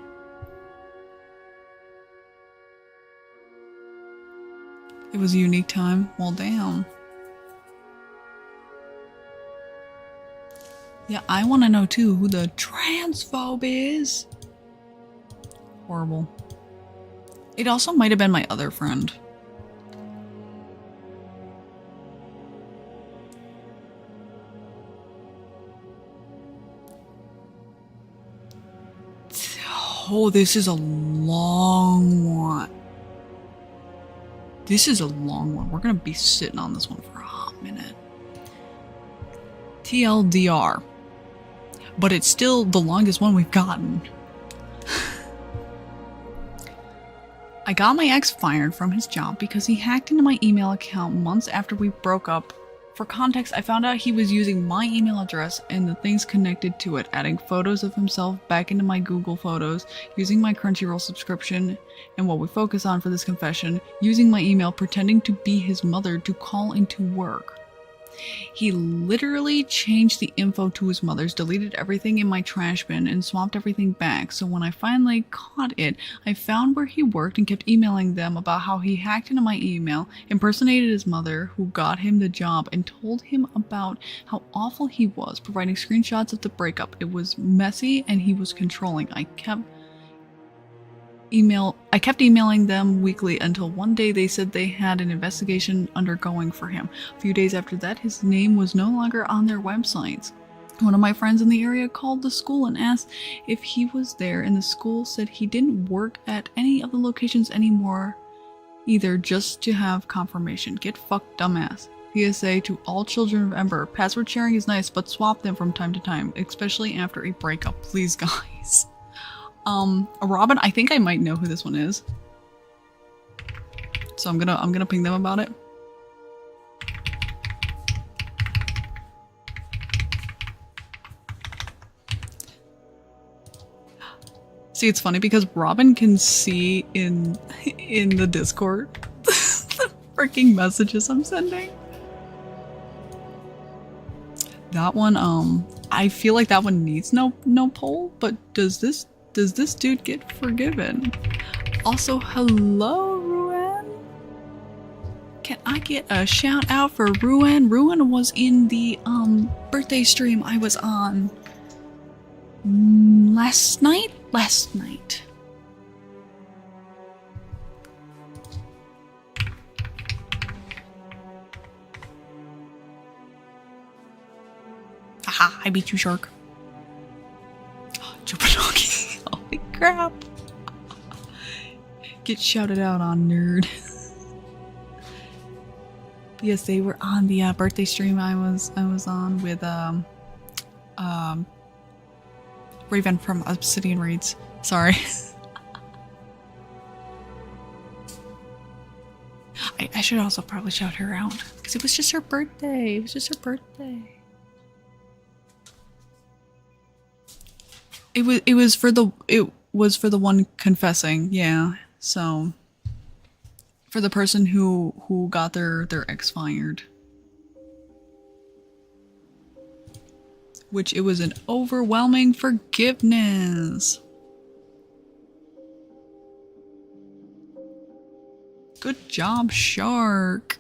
It was a unique time. Well, damn. Yeah, I want to know too who the transphobe is. Horrible. It also might have been my other friend. Oh, this is a long one. This is a long one. We're gonna be sitting on this one for a hot minute. TLDR. But it's still the longest one we've gotten. I got my ex fired from his job because he hacked into my email account months after we broke up. For context, I found out he was using my email address and the things connected to it, adding photos of himself back into my Google Photos, using my Crunchyroll subscription, and what we focus on for this confession, using my email pretending to be his mother to call into work. He literally changed the info to his mother's, deleted everything in my trash bin, and swapped everything back. So when I finally caught it, I found where he worked and kept emailing them about how he hacked into my email, impersonated his mother, who got him the job, and told him about how awful he was, providing screenshots of the breakup. It was messy and he was controlling. I kept emailing them weekly until one day they said they had an investigation undergoing for him. A few days after that, his name was no longer on their websites. One of my friends in the area called the school and asked if he was there, and the school said he didn't work at any of the locations anymore either, just to have confirmation. Get fucked, dumbass. PSA to all children of Ember. Password sharing is nice, but swap them from time to time, especially after a breakup. Please, guys. Robin, I think I might know who this one is. So I'm gonna ping them about it. See, it's funny because Robin can see in the Discord the freaking messages I'm sending. That one, I feel like that one needs no poll, but does this dude get forgiven? Also, hello, Ruan. Can I get a shout out for Ruin? Ruin was in the birthday stream I was on last night? Last night. Aha, I beat you, Shark. Oh, Jupinoki. Holy crap. Get shouted out on, nerd. Yes, they were on the birthday stream I was on with Raven from Obsidian Raids. Sorry. I should also probably shout her out because it was just her birthday. It was just her birthday. It was for the one confessing, yeah. So for the person who got their ex fired. Which it was an overwhelming forgiveness. Good job, Shark.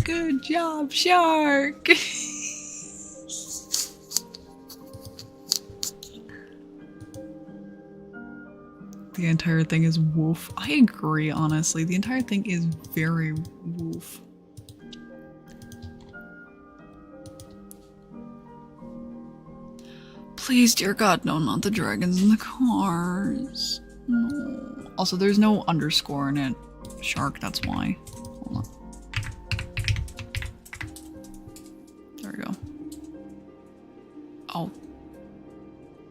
Good job, Shark. The entire thing is woof. I agree, honestly. The entire thing is very woof. Please, dear God, no, not the dragons in the cars. No. Also, there's no underscore in it. Shark, that's why. Hold on. There we go. Oh.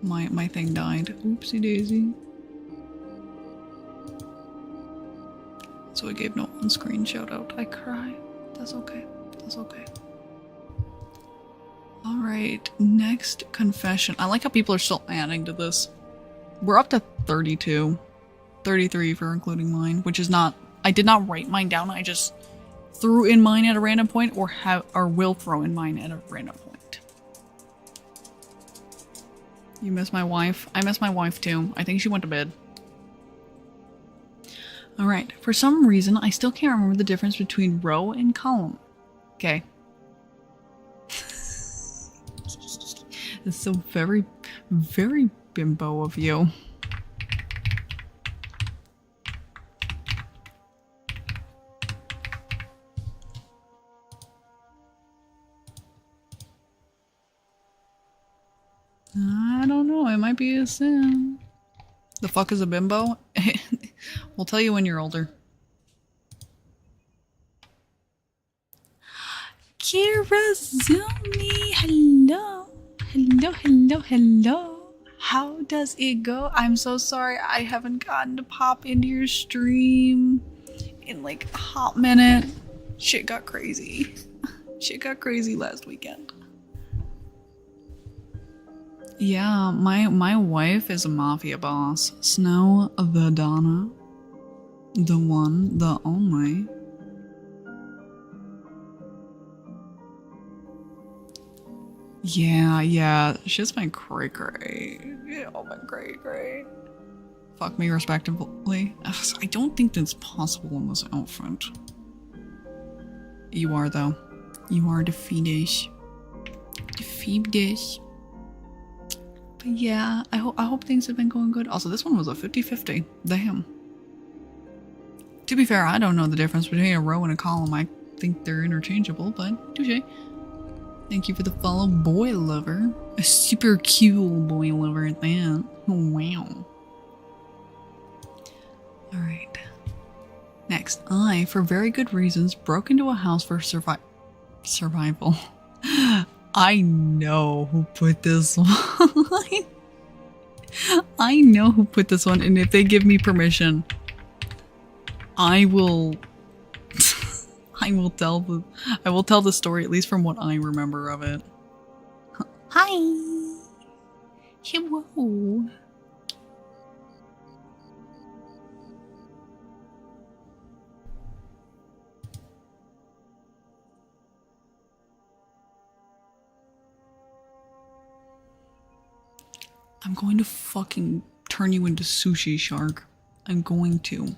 My thing died. Oopsie daisy. So I gave no on-screen shout out. I cry. That's okay. That's okay. Alright, next confession. I like how people are still adding to this. We're up to 32. 33 for including mine, which is not... I did not write mine down, I just threw in mine at a random point or will throw in mine at a random point. You miss my wife? I miss my wife too. I think she went to bed. Alright, for some reason, I still can't remember the difference between row and column. Okay. It's so very, very bimbo of you. I don't know, it might be a sin. The fuck is a bimbo? We'll tell you when you're older. Kirazumi, hello. Hello, hello, hello. How does it go? I'm so sorry I haven't gotten to pop into your stream in like a hot minute. Shit got crazy. Shit got crazy last weekend. Yeah, my wife is a mafia boss. Snow the Donna. The one, the only. Yeah, she's been great. Yeah, been great. Fuck me respectively. I don't think that's possible in this outfit. You are though. You are defeated. But yeah, I hope things have been going good. Also, this one was a 50-50. Damn. To be fair, I don't know the difference between a row and a column. I think they're interchangeable, but touche. Thank you for the follow, boy lover. A super cute boy lover at that. Oh, wow. Alright. Next, I, for very good reasons, broke into a house for survival. I know who put this one. I know who put this one, and if they give me permission, I will tell the story, at least from what I remember of it. Hi. Hello. I'm going to fucking turn you into sushi, Shark. I'm going to.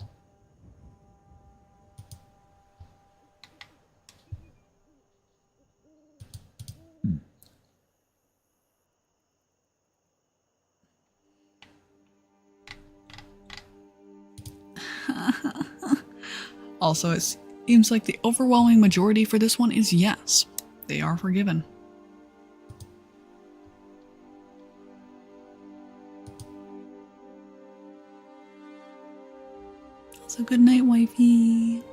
Also, it seems like the overwhelming majority for this one is yes. They are forgiven. So good night, wifey.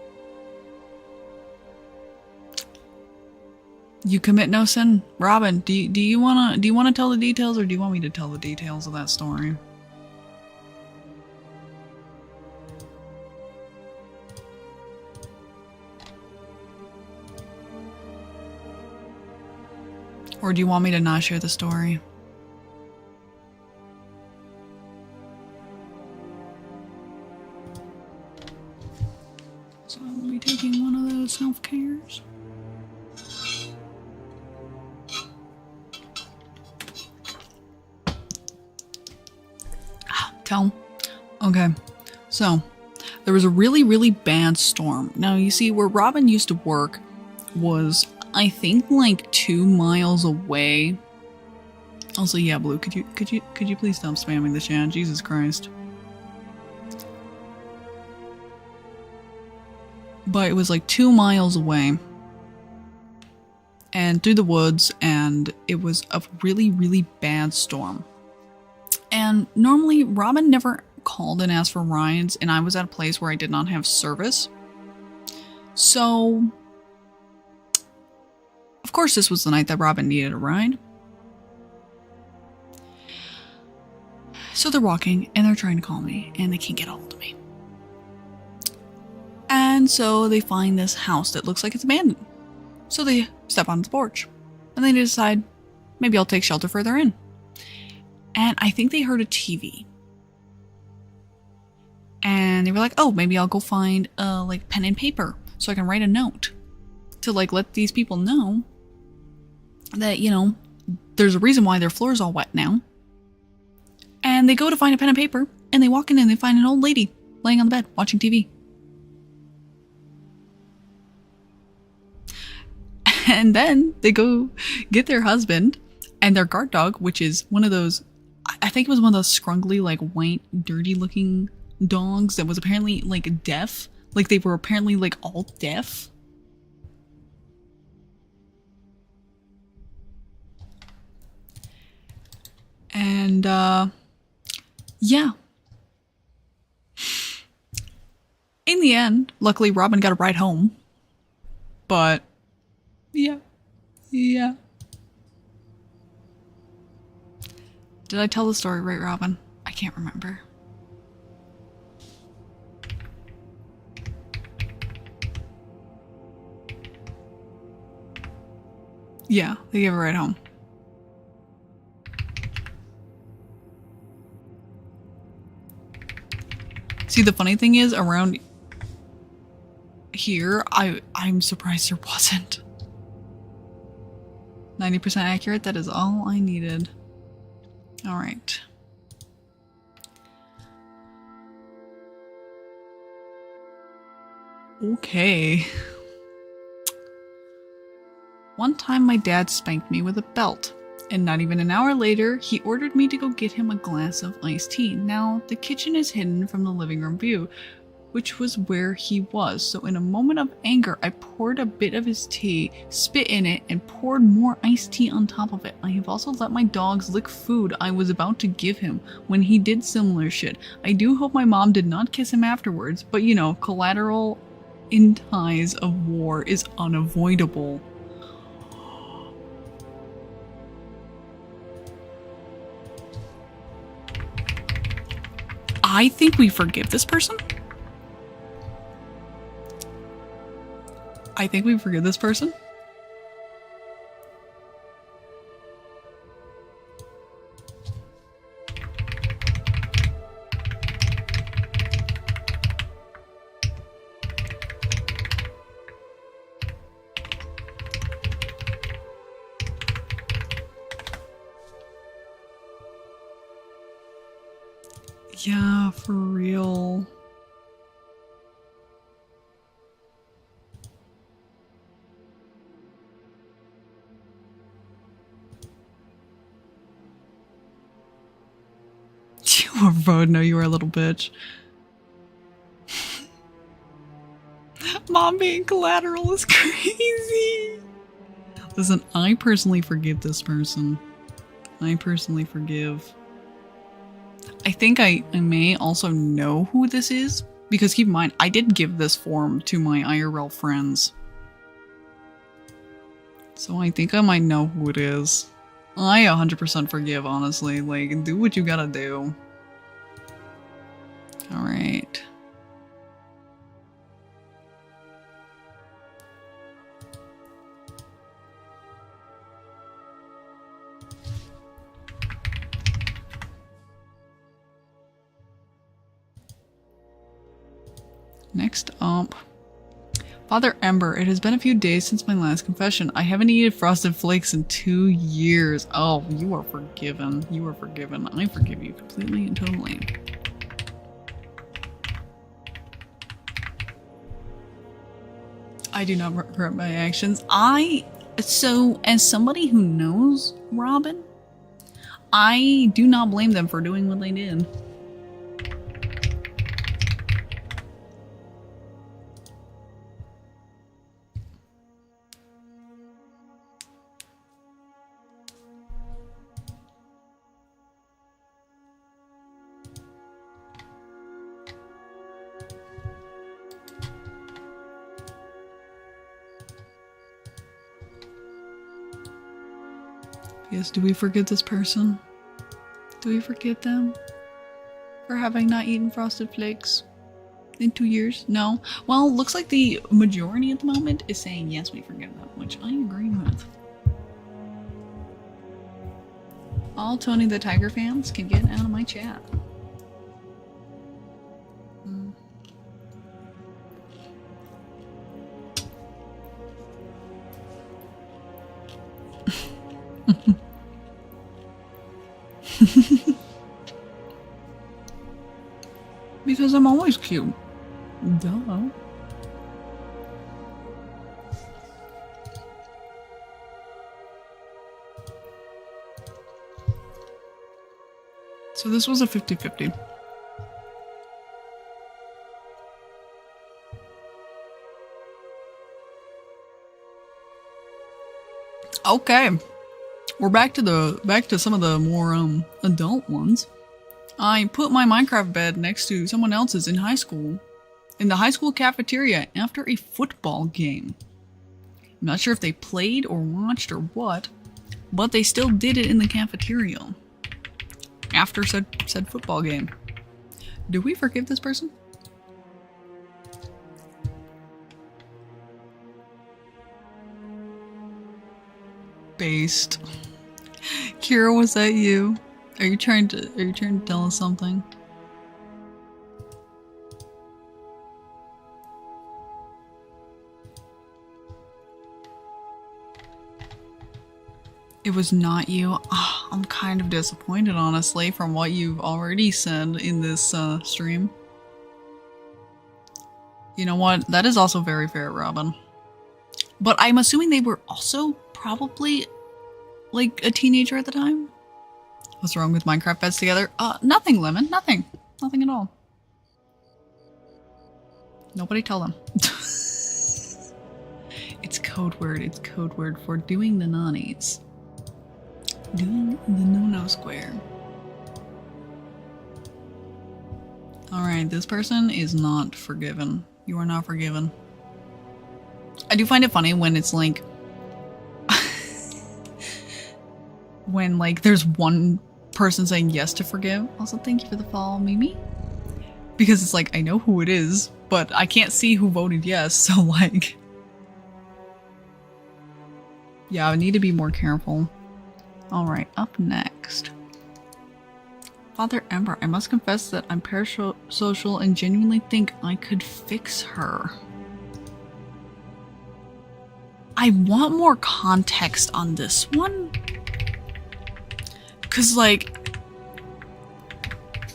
You commit no sin. Robin, do you wanna tell the details, or do you want me to tell the details of that story? Or do you want me to not share the story? So I will be taking one of those self-cares. Tell. Okay, so there was a really, really bad storm. Now you see, where Robin used to work was, I think, like 2 miles away. Also, yeah, Blue, could you please stop spamming the chat? Jesus Christ. But it was like 2 miles away and through the woods, and it was a really, really bad storm. And normally Robin never called and asked for rides, and I was at a place where I did not have service. So, of course, this was the night that Robin needed a ride. So they're walking and they're trying to call me and they can't get a hold of me. And so they find this house that looks like it's abandoned. So they step on the porch and they decide, maybe I'll take shelter further in. And I think they heard a TV. And they were like, oh, maybe I'll go find like pen and paper so I can write a note to like let these people know that, you know, there's a reason why their floor is all wet now. And they go to find a pen and paper and they walk in and they find an old lady laying on the bed watching TV. And then they go get their husband and their guard dog, which is one of those, I think it was one of those scrungly, like white, dirty looking dogs that was apparently like deaf. Like they were apparently like all deaf. And yeah. In the end, luckily Robin got a ride home. But yeah. Did I tell the story right, Robin? I can't remember. Yeah, they gave a ride home. See, the funny thing is, around here, I'm surprised there wasn't. 90% accurate, that is all I needed. Alright. Okay. One time my dad spanked me with a belt, and not even an hour later, he ordered me to go get him a glass of iced tea. Now, the kitchen is hidden from the living room view, which was where he was, so in a moment of anger, I poured a bit of his tea, spit in it, and poured more iced tea on top of it. I have also let my dogs lick food I was about to give him when he did similar shit. I do hope my mom did not kiss him afterwards, but you know, collateral in ties of war is unavoidable. I think we forgive this person. I think we forgive this person. Yeah, for real. You were vote, no, you were a little bitch. mom being collateral is crazy. Listen, I personally forgive this person. I personally forgive. I think I may also know who this is, because keep in mind, I did give this form to my IRL friends. So I think I might know who it is. I 100% forgive, honestly. Like, do what you gotta do. Alright. Next up. Father Ember, it has been a few days since my last confession. I haven't eaten Frosted Flakes in 2 years. Oh, you are forgiven. You are forgiven. I forgive you completely and totally. I do not regret my actions. So, as somebody who knows Robin, I do not blame them for doing what they did. Yes, do we forget this person? Do we forget them? For having not eaten Frosted Flakes in 2 years? No? Well, looks like the majority at the moment is saying yes, we forget them, which I agree with. All Tony the Tiger fans can get out of my chat. Because I'm always cute. Duh. So this was a 50-50. Okay. We're back to some of the more adult ones. I put my Minecraft bed next to someone else's in high school, in the high school cafeteria after a football game. I'm not sure if they played or watched or what, but they still did it in the cafeteria after said football game. Do we forgive this person? Based. Kira, was that you? Are you trying to tell us something? It was not you. Oh, I'm kind of disappointed, honestly, from what you've already said in this stream. You know what? That is also very fair, Robin. But I'm assuming they were also probably like a teenager at the time. What's wrong with Minecraft beds together? Nothing, Lemon. Nothing. Nothing at all. Nobody tell them. It's code word. It's code word for doing the nannies. Doing the no-no square. Alright, this person is not forgiven. You are not forgiven. I do find it funny when it's like... when like there's one person saying yes to forgive. Also, thank you for the follow, Mimi. Because it's like, I know who it is, but I can't see who voted yes, so like... yeah, I need to be more careful. Alright, up next. Father Ember, I must confess that I'm parasocial and genuinely think I could fix her. I want more context on this one. Cause like,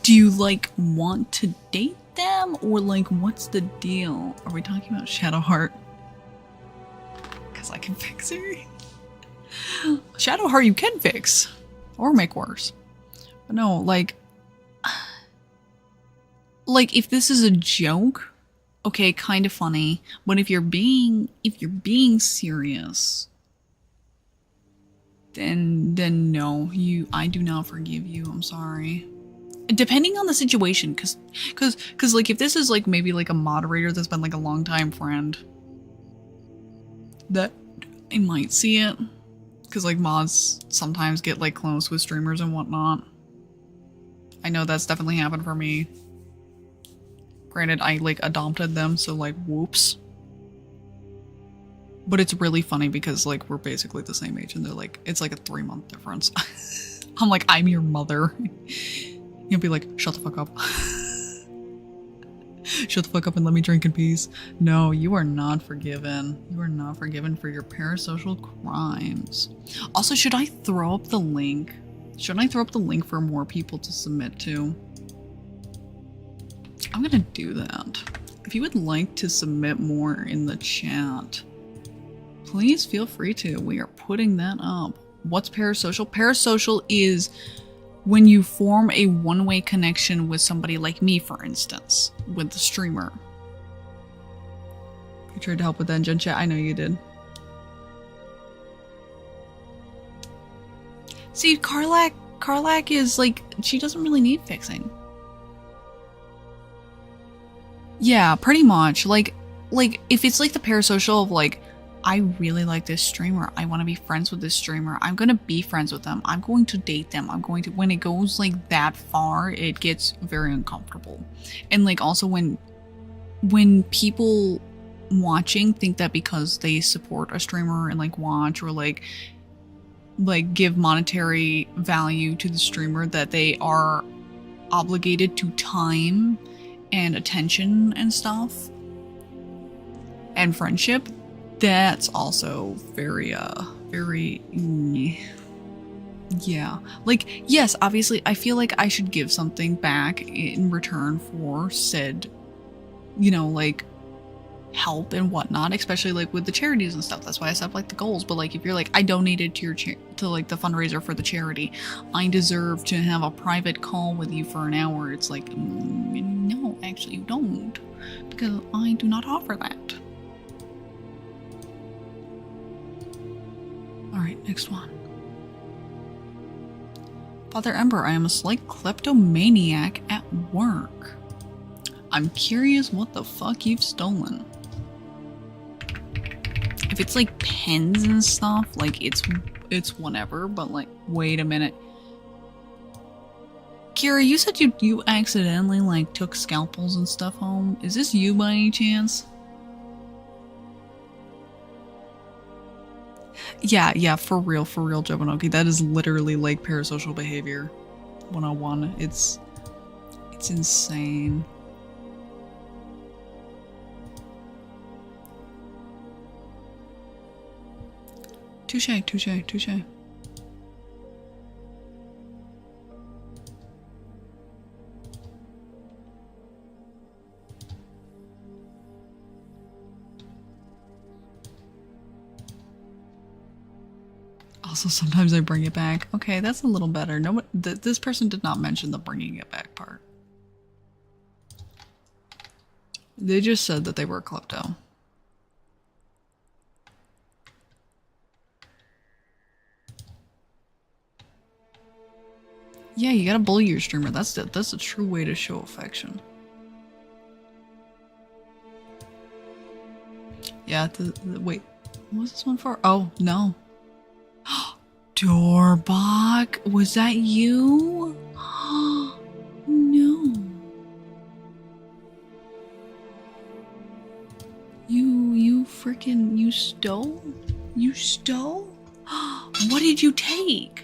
do you like want to date them or like what's the deal? Are we talking about Shadowheart? Cause I can fix her. Shadowheart you can fix or make worse. But no, like if this is a joke, okay, kind of funny, but if you're being serious, then no, I do not forgive you. I'm sorry. Depending on the situation, cause like if this is like maybe like a moderator that's been like a long time friend, that I might see it, cause like mods sometimes get like close with streamers and whatnot. I know that's definitely happened for me. Granted, I like adopted them, so like whoops. But it's really funny because like we're basically the same age and they're like, it's like a 3-month difference. I'm like, I'm your mother. You'll be like, shut the fuck up. Shut the fuck up and let me drink in peace. No, you are not forgiven. You are not forgiven for your parasocial crimes. Also, should I throw up the link? Should I throw up the link for more people to submit to? I'm gonna do that. If you would like to submit more in the chat, please feel free to. We are putting that up. What's parasocial? Parasocial is when you form a one-way connection with somebody like me, for instance, with the streamer. You tried to help with that in Gen Chat? I know you did. See, Karlak is like, she doesn't really need fixing. Yeah, pretty much. Like if it's like the parasocial of like, I really like this streamer, I want to be friends with this streamer, I'm gonna be friends with them, I'm going to date them, I'm going to, when it goes like that far, it gets very uncomfortable. And like also when people watching think that because they support a streamer and like watch or like give monetary value to the streamer, that they are obligated to time and attention and stuff and friendship, that's also very yeah. Like, yes, obviously I feel like I should give something back in return for said, you know, like help and whatnot, especially like with the charities and stuff. That's why I set up like the goals. But like if you're like, I donated to your to like the fundraiser for the charity, I deserve to have a private call with you for an hour, it's like, no, actually you don't, because I do not offer that. Alright, next one. Father Ember, I am a slight kleptomaniac at work. I'm curious what the fuck you've stolen. If it's like pens and stuff, like it's whatever, but like, wait a minute. Kira, you said you accidentally like took scalpels and stuff home. Is this you by any chance? Yeah, for real, Jabanoki. That is literally like parasocial behavior 101. It's insane. Touche. Also, sometimes I bring it back. Okay, that's a little better. No, this person did not mention the bringing it back part. They just said that they were a klepto. Yeah, you gotta bully your streamer. That's a true way to show affection. Yeah, wait, what was this one for? Oh, no. Doorbach, was that you? No. You freaking, you stole? You stole? What did you take?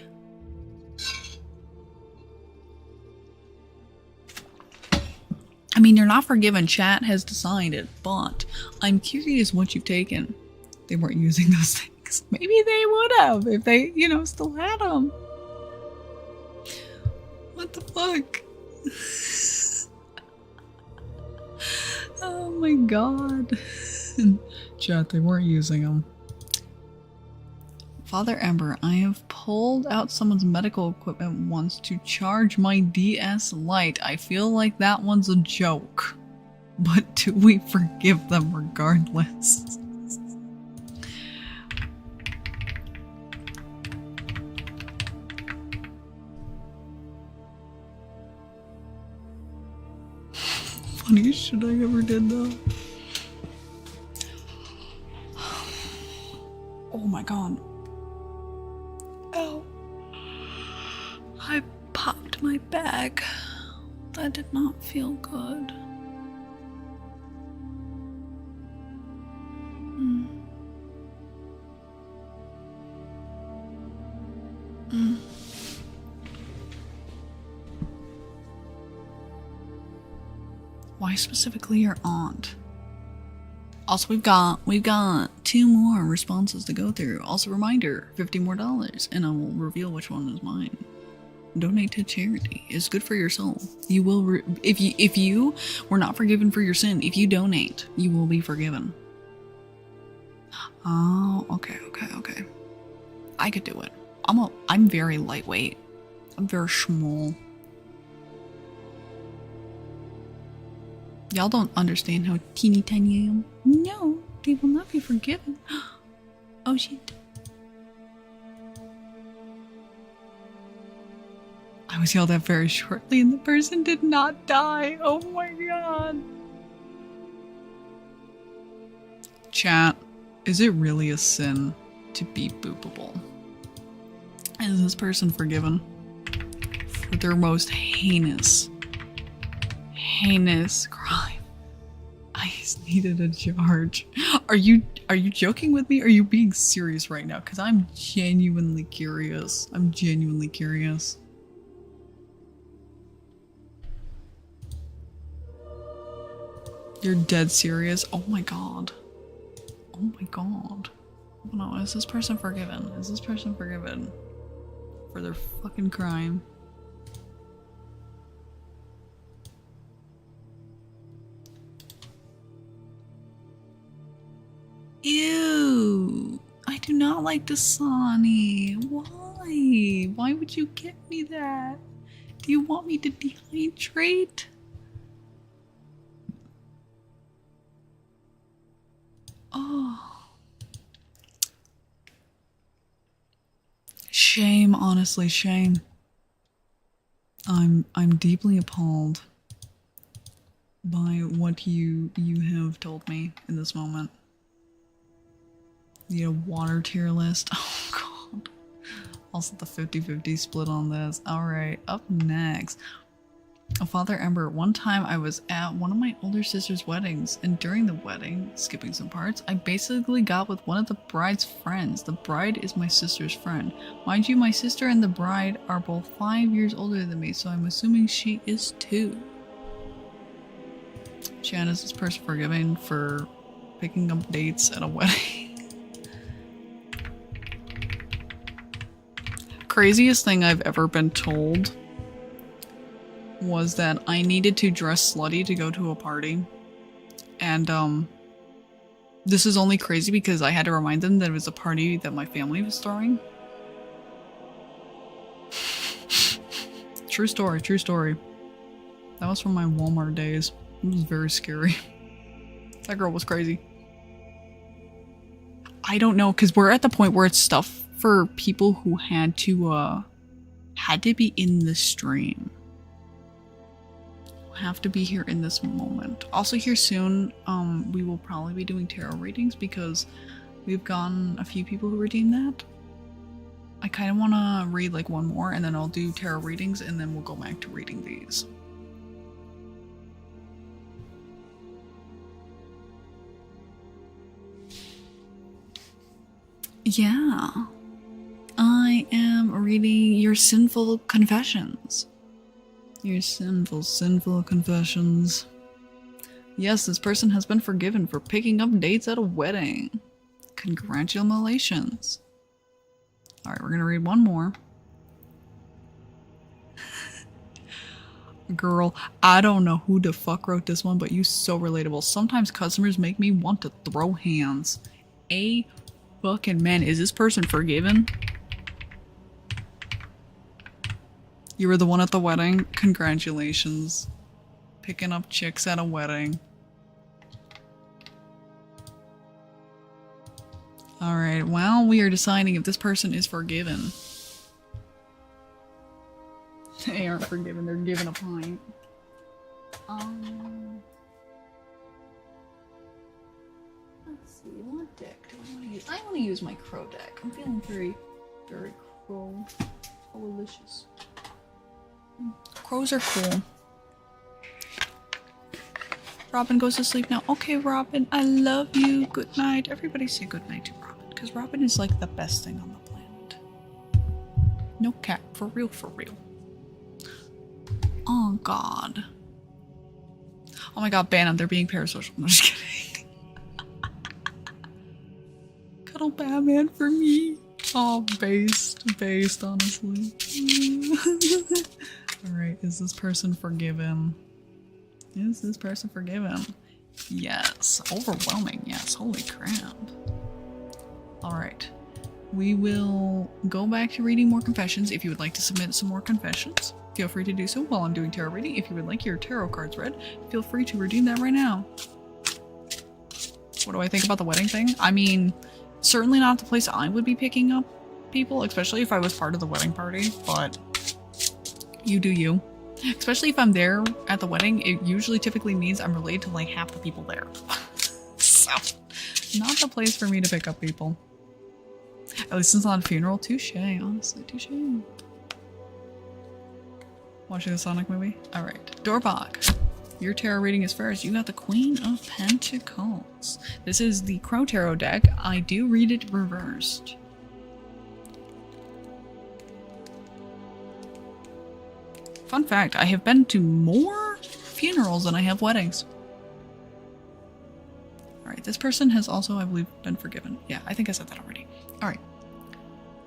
I mean, you're not forgiven, chat has decided, but I'm curious what you've taken. They weren't using those things. Maybe they would have if they, you know, still had them. What the fuck? Oh my god. Chat, they weren't using them. Father Ember, I have pulled out someone's medical equipment once to charge my DS Lite. I feel like that one's a joke. But do we forgive them regardless? Funniest shit I ever did though. Oh my god. Oh. I popped my back. That did not feel good. Why specifically your aunt? Also, we've got 2 more responses to go through. Also, reminder, $50 more, and I will reveal which one is mine. Donate to charity. It's good for your soul. You will if you were not forgiven for your sin, if you donate, you will be forgiven. Oh, okay. I could do it. I'm very lightweight. I'm very small. Y'all don't understand how teeny tiny I am. No, they will not be forgiven. Oh shit. I was yelled at very shortly and the person did not die. Oh my god. Chat, is it really a sin to be boopable? Is this person forgiven for their most heinous crime? I just needed a charge. Are you joking with me? Are you being serious right now? Because I'm genuinely curious. You're dead serious? Oh my god. No, is this person forgiven? For their fucking crime? Ew! I do not like Dasani. Why? Why would you get me that? Do you want me to dehydrate? Oh. Shame, honestly, shame. I'm deeply appalled by what you have told me in this moment. You know, water tier list. Oh god. Also the 50-50 split on this. Alright, up next. Father Ember, one time I was at one of my older sister's weddings, and during the wedding, skipping some parts, I basically got with one of the bride's friends. The bride is my sister's friend. Mind you, my sister and the bride are both 5 years older than me, so I'm assuming she is too. Chan, is this person forgiving for picking up dates at a wedding? Craziest thing I've ever been told was that I needed to dress slutty to go to a party. And this is only crazy because I had to remind them that it was a party that my family was throwing. True story. That was from my Walmart days. It was very scary. That girl was crazy. I don't know, because we're at the point where it's stuff for people who had to be in the stream. Have to be here in this moment. Also here soon, we will probably be doing tarot readings because we've gotten a few people who redeemed that. I kind of want to read like one more and then I'll do tarot readings and then we'll go back to reading these. Yeah. I am reading your sinful confessions. Your sinful confessions. Yes, this person has been forgiven for picking up dates at a wedding. Congratulations. Alright, we're gonna read one more. Girl, I don't know who the fuck wrote this one, but you so relatable. Sometimes customers make me want to throw hands. A fucking man, is this person forgiven? You were the one at the wedding? Congratulations. Picking up chicks at a wedding. Alright, well, we are deciding if this person is forgiven. They aren't forgiven, they're given a pint. Let's see, what deck do I want to use? I want to use my crow deck. I'm feeling very, very crow-alicious. Crows are cool. Robin goes to sleep now. Okay, Robin, I love you. Good night. Everybody say good night to Robin, because Robin is like the best thing on the planet. No cap, for real, for real. Oh god. Oh my god, ban them. They're being parasocial. I'm just kidding. Cuddle Batman for me. Oh, based, honestly. Alright, is this person forgiven? Is this person forgiven? Yes. Overwhelming, yes. Holy crap. Alright. We will go back to reading more confessions. If you would like to submit some more confessions, feel free to do so while I'm doing tarot reading. If you would like your tarot cards read, feel free to redeem that right now. What do I think about the wedding thing? I mean, certainly not the place I would be picking up people, especially if I was part of the wedding party, but you do you. Especially if I'm there at the wedding, it usually typically means I'm related to like half the people there. So, not the place for me to pick up people. At least it's not a funeral. Touche, honestly, touche. Watching the Sonic movie? Alright. Dorbach, your tarot reading is first. You got the Queen of Pentacles. This is the Crow Tarot deck. I do read it reversed. Fun fact, I have been to more funerals than I have weddings. Alright, this person has also, I believe, been forgiven. Yeah, I think I said that already. Alright.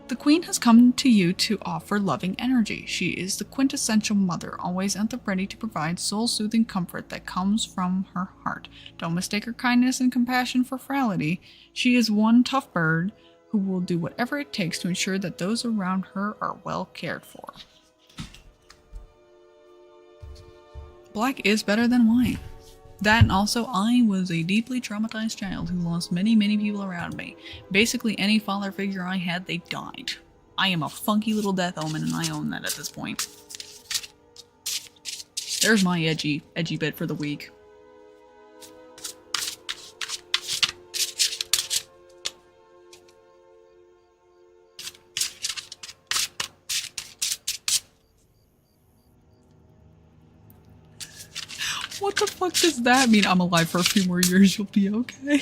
The Queen has come to you to offer loving energy. She is the quintessential mother, always at the ready to provide soul-soothing comfort that comes from her heart. Don't mistake her kindness and compassion for frailty. She is one tough bird who will do whatever it takes to ensure that those around her are well cared for. Black is better than white. That, and also I was a deeply traumatized child who lost many, many people around me. Basically any father figure I had, they died. I am a funky little death omen and I own that at this point. There's my edgy bit for the week. What the fuck does that mean? I'm alive for a few more years, you'll be okay.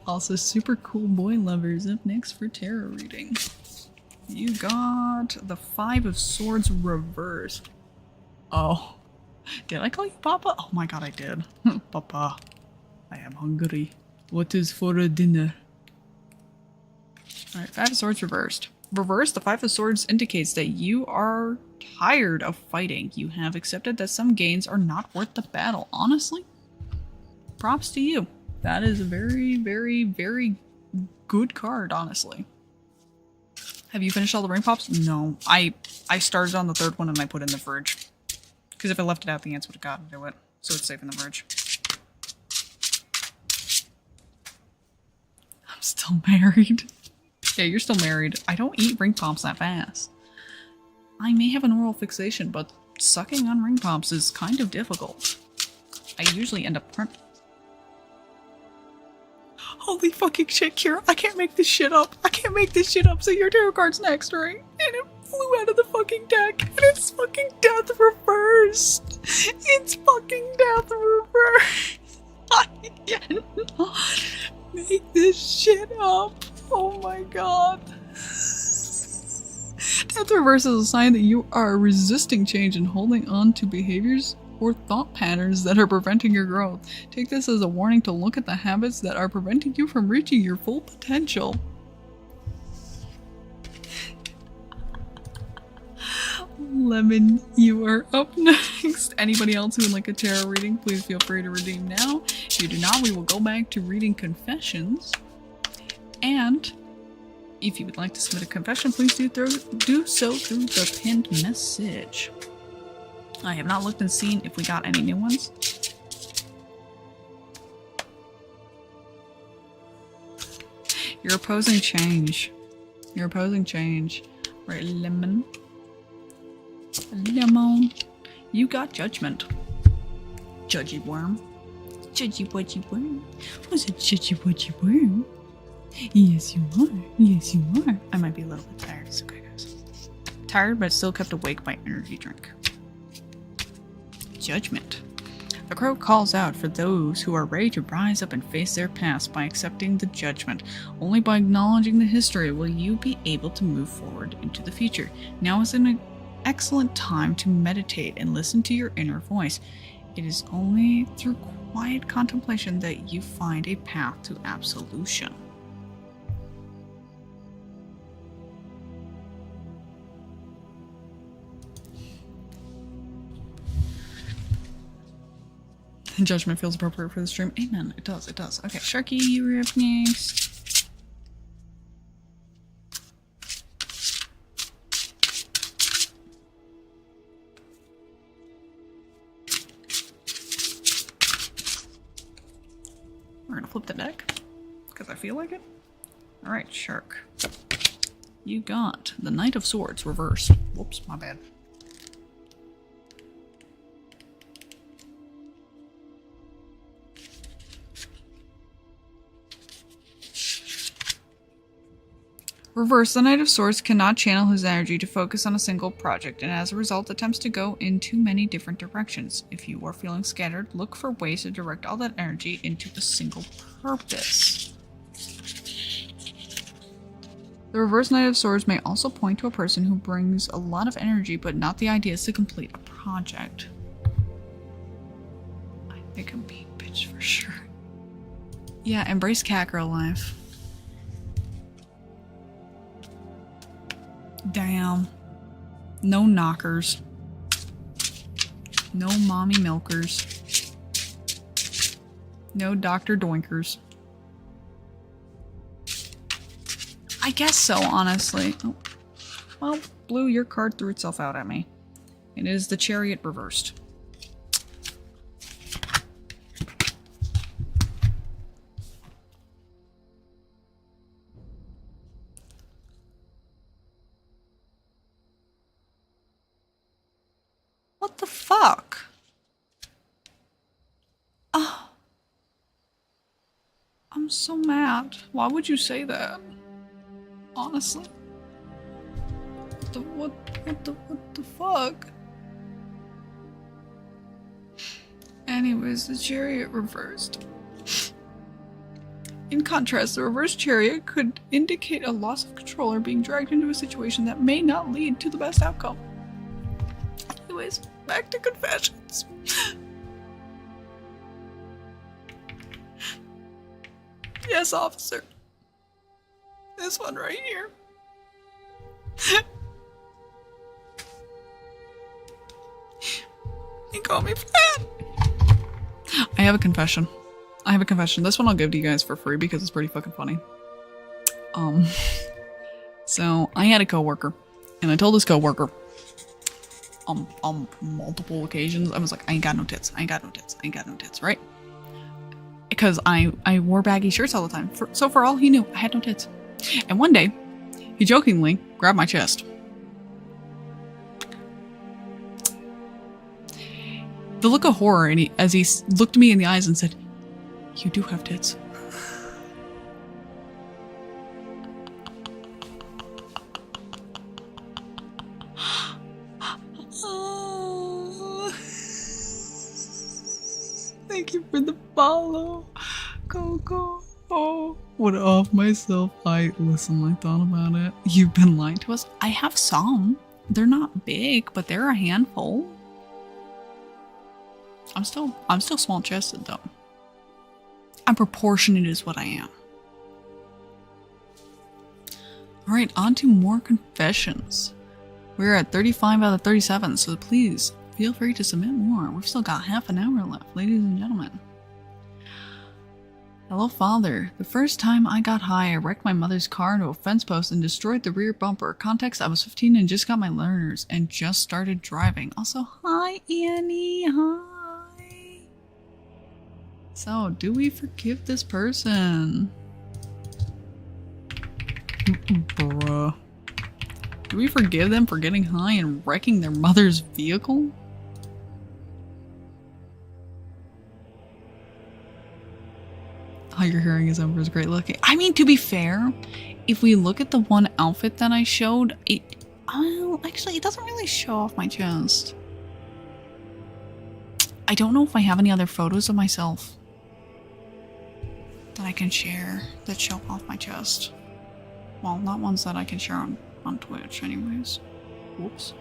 Also, super cool boy lovers up next for tarot reading. You got the Five of Swords reversed. Oh. Did I call you Papa? Oh my god, I did. Papa, I am hungry. What is for dinner? Alright, Five of Swords reversed. Reversed, the Five of Swords indicates that you are tired of fighting. You have accepted that some gains are not worth the battle. Honestly, props to you. That is a very, very, very good card, honestly. Have you finished all the ring pops? No. I started on the third one and I put it in the fridge. Because if I left it out, the ants would have gotten to it. So it's safe in the fridge. I'm still married. Yeah, you're still married. I don't eat ring pops that fast. I may have an oral fixation, but sucking on ring pops is kind of difficult. I usually end up Holy fucking shit, Kira. I can't make this shit up. I can't make this shit up. So your tarot card's next, right? And it flew out of the fucking deck. And it's fucking death reversed. It's fucking death reversed. I cannot make this shit up. Oh my god. Death reverse is a sign that you are resisting change and holding on to behaviors or thought patterns that are preventing your growth. Take this as a warning to look at the habits that are preventing you from reaching your full potential. Lemon, you are up next. Anybody else who would like a tarot reading, please feel free to redeem now. If you do not, we will go back to reading confessions. And if you would like to submit a confession, please do so through the pinned message. I have not looked and seen if we got any new ones. You're opposing change. You're opposing change. Right, lemon. Lemon. You got judgment. Judgy worm. Judgy wudgy worm. What's a judgy wudgy worm? Yes, you are. Yes, you are. I might be a little bit tired. It's okay, guys. Tired, but still kept awake by energy drink. Judgment. The crow calls out for those who are ready to rise up and face their past by accepting the judgment. Only by acknowledging the history will you be able to move forward into the future. Now is an excellent time to meditate and listen to your inner voice. It is only through quiet contemplation that you find a path to absolution. Judgment feels appropriate for the stream. Amen. It does. It does. Okay, Sharky, you're up next. We're gonna flip the deck because I feel like it. All right, Shark. You got the Knight of Swords reversed. Whoops, my bad. Reverse, the Knight of Swords cannot channel his energy to focus on a single project, and as a result attempts to go in too many different directions. If you are feeling scattered, look for ways to direct all that energy into a single purpose. The Reverse Knight of Swords may also point to a person who brings a lot of energy but not the ideas to complete a project. I think I'm being bitched for sure. Yeah, embrace catgirl life. Damn. No knockers. No mommy milkers. No Dr. Doinkers. I guess so, honestly. Oh. Well, Blue, your card threw itself out at me. It is the Chariot reversed. What the fuck? Oh. I'm so mad. Why would you say that? Honestly. What the fuck? Anyways, the Chariot reversed. In contrast, the reverse Chariot could indicate a loss of control or being dragged into a situation that may not lead to the best outcome. Anyways, back to confessions. Yes, officer. This one right here. You call me fat. I have a confession. This one I'll give to you guys for free because it's pretty fucking funny. So I had a coworker, and I told this coworker on multiple occasions, I was like, I ain't got no tits, right? Because I wore baggy shirts all the time. So for all he knew, I had no tits. And one day, he jokingly grabbed my chest. The look of horror as he looked me in the eyes and said, "You do have tits." Thank you for the follow. Go. Oh, what off myself. I thought about it. You've been lying to us. I have some. They're not big, but they're a handful. I'm still small chested though. I'm proportionate is what I am. Alright, on to more confessions. We're at 35 out of 37, so please feel free to submit more. We've still got half an hour left, ladies and gentlemen. Hello, Father. The first time I got high, I wrecked my mother's car into a fence post and destroyed the rear bumper. Context, I was 15 and just got my learners and just started driving. Also, hi, Annie. Hi. So, do we forgive this person? Bruh. Do we forgive them for getting high and wrecking their mother's vehicle? How your hearing is Ember is great looking. I mean, to be fair, if we look at the one outfit that I showed, actually, it doesn't really show off my chest. I don't know if I have any other photos of myself that I can share that show off my chest. Well, not ones that I can share on Twitch anyways. Whoops.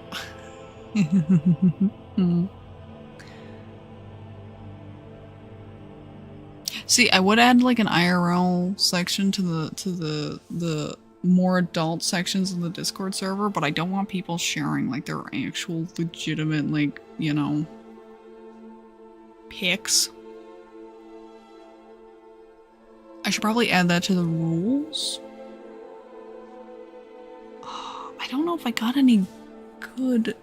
See, I would add like an IRL section to the more adult sections of the Discord server, but I don't want people sharing like their actual legitimate, like, you know, pics. I should probably add that to the rules. I don't know if I got any good...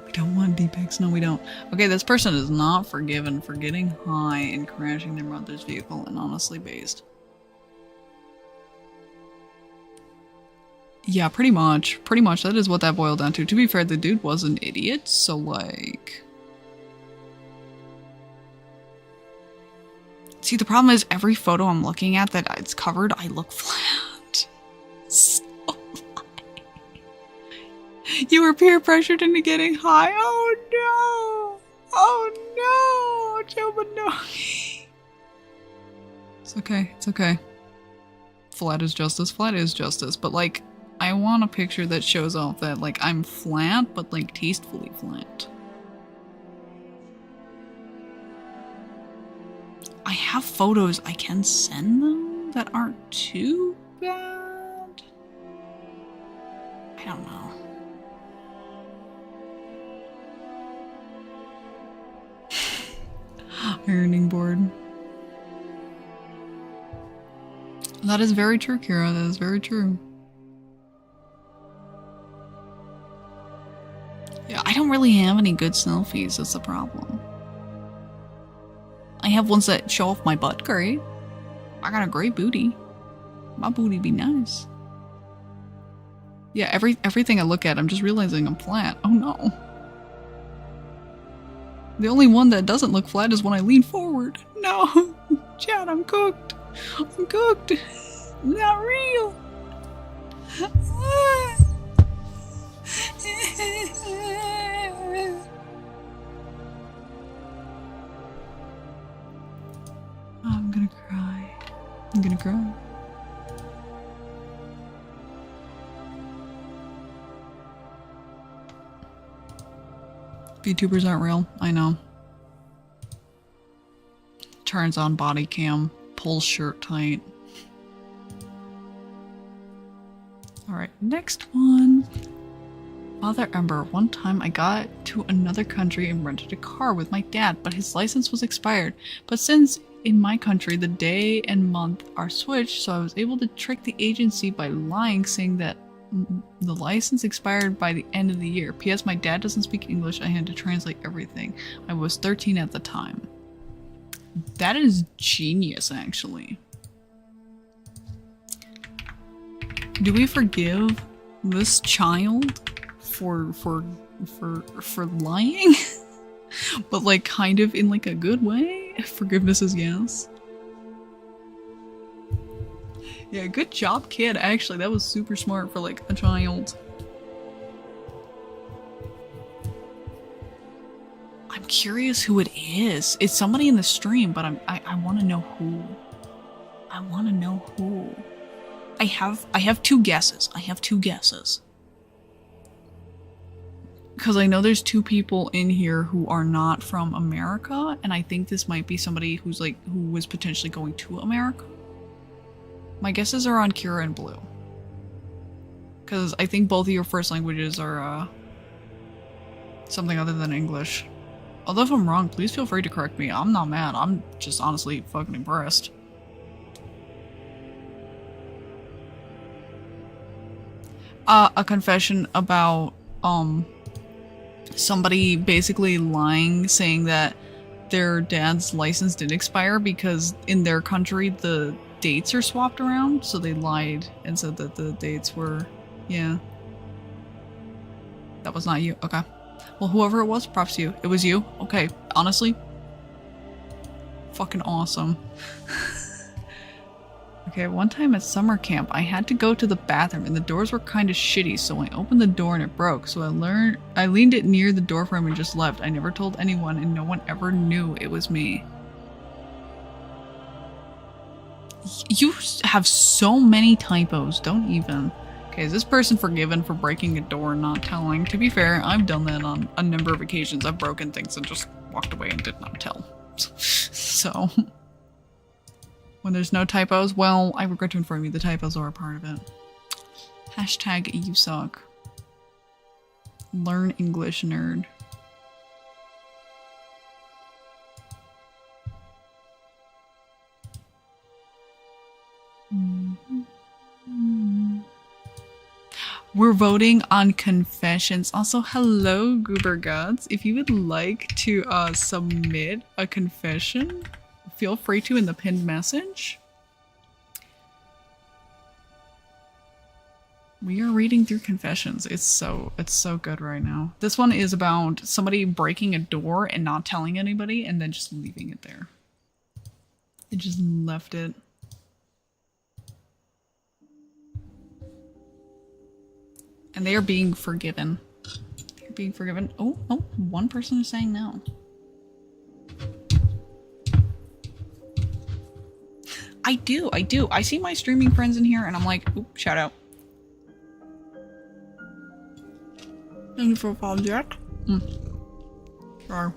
We don't want D-pics. No, we don't. Okay, this person is not forgiven for getting high and crashing their mother's vehicle and honestly based. Yeah, pretty much. Pretty much, that is what that boiled down to. To be fair, the dude was an idiot, so like... See, the problem is every photo I'm looking at that it's covered, I look flat. So you were peer pressured into getting high? Oh no! Oh no! Joba, no! It's okay, it's okay. Flat is justice, flat is justice, but like, I want a picture that shows off that like I'm flat, but like tastefully flat. I have photos I can send them that aren't too bad. I don't know. Ironing board. That is very true, Kira. That is very true. Yeah, I don't really have any good selfies. That's the problem. I have ones that show off my butt, great. I got a great booty. My booty be nice. Yeah, everything I look at, I'm just realizing I'm flat. Oh no. The only one that doesn't look flat is when I lean forward. No! Chad, I'm cooked. I'm cooked. Not real. I'm gonna cry. I'm gonna cry. VTubers aren't real. I know. Turns on body cam. Pulls shirt tight. Alright, next one. Father Ember, one time I got to another country and rented a car with my dad, but his license was expired. But since in my country the day and month are switched, so I was able to trick the agency by lying, saying that the license expired by the end of the year. P.S. My dad doesn't speak English. I had to translate everything. I was 13 at the time. That is genius, actually. Do we forgive this child for lying? But like kind of in like a good way? Forgiveness is yes. Yeah, good job, kid. Actually, that was super smart for like a child. I'm curious who it is. It's somebody in the stream, but I want to know who. I want to know who. I have two guesses. I have two guesses. Because I know there's two people in here who are not from America, and I think this might be somebody who's like, who was potentially going to America. My guesses are on Kira and Blue. Because I think both of your first languages are, something other than English. Although if I'm wrong, please feel free to correct me. I'm not mad. I'm just honestly fucking impressed. A confession about, somebody basically lying, saying that their dad's license did expire because in their country the dates are swapped around, so they lied and said that the dates were, yeah. That was not you. Okay. Well, whoever it was, props to you. It was you? Okay. Honestly, fucking awesome. Okay, one time at summer camp, I had to go to the bathroom and the doors were kind of shitty, so I opened the door and it broke. So I leaned it near the door frame and just left. I never told anyone and no one ever knew it was me. You have so many typos, don't even. Okay, is this person forgiven for breaking a door and not telling? To be fair, I've done that on a number of occasions. I've broken things and just walked away and did not tell. So, when there's no typos, well, I regret to inform you the typos are a part of it. Hashtag you suck. Learn English, nerd. We're voting on confessions. Also, hello, Goober Gods. If you would like to submit a confession, feel free to in the pinned message. We are reading through confessions. It's so good right now. This one is about somebody breaking a door and not telling anybody and then just leaving it there. They just left it. And they are being forgiven. They're being forgiven. Oh, one person is saying no. I do. I see my streaming friends in here and I'm like, oop, shout out. Thank you for a follow, Jack. Sure.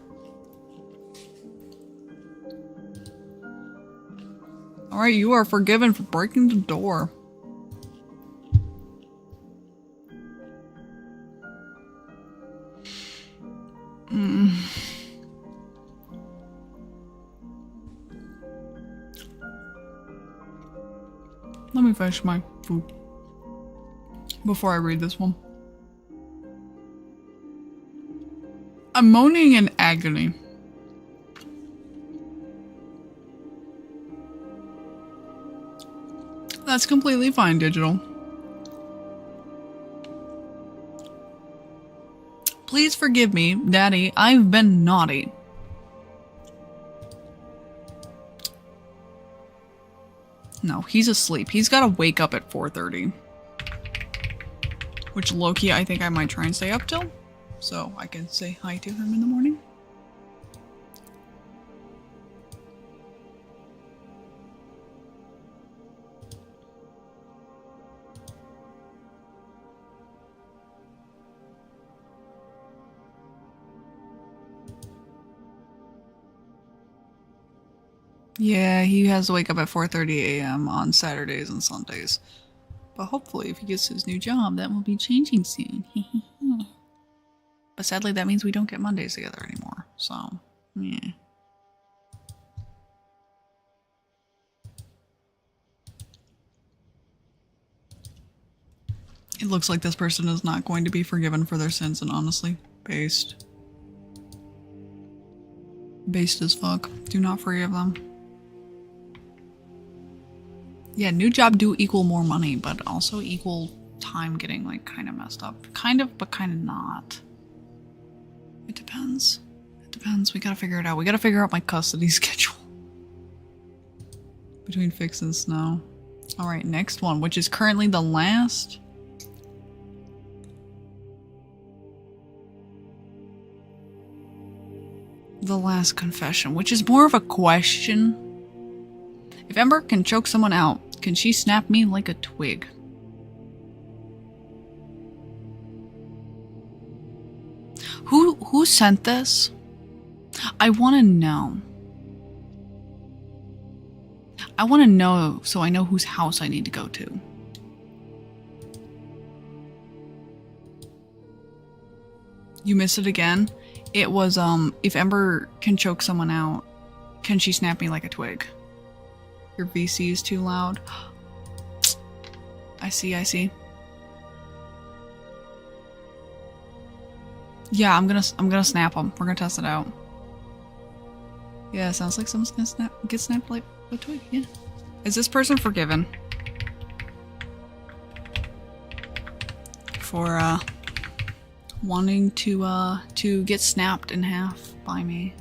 Alright, you are forgiven for breaking the door. Let me finish my food before I read this one. I'm moaning in agony. That's completely fine, Digital. Please forgive me, Daddy. I've been naughty. No, he's asleep. He's gotta wake up at 4:30. Which, low-key, I think I might try and stay up till, so I can say hi to him in the morning. Yeah, he has to wake up at 4:30 a.m. on Saturdays and Sundays. But hopefully, if he gets his new job, that will be changing soon. But sadly, that means we don't get Mondays together anymore. So, yeah. It looks like this person is not going to be forgiven for their sins, and honestly, based. Based as fuck. Do not forgive them. Yeah, new job do equal more money, but also equal time getting like kind of messed up. Kind of, but kind of not. It depends. It depends. We gotta figure it out. We gotta figure out my custody schedule. Between Fix and Snow. Alright, next one, which is currently the last. The last confession, which is more of a question. If Ember can choke someone out, can she snap me like a twig? Who sent this? I want to know. I want to know so I know whose house I need to go to. You missed it again? It was, if Ember can choke someone out, can she snap me like a twig? Your VC is too loud. I see. Yeah, I'm gonna snap them. We're gonna test it out. Yeah, sounds like someone's gonna get snapped like a twig, yeah. Is this person forgiven? For, wanting to get snapped in half by me.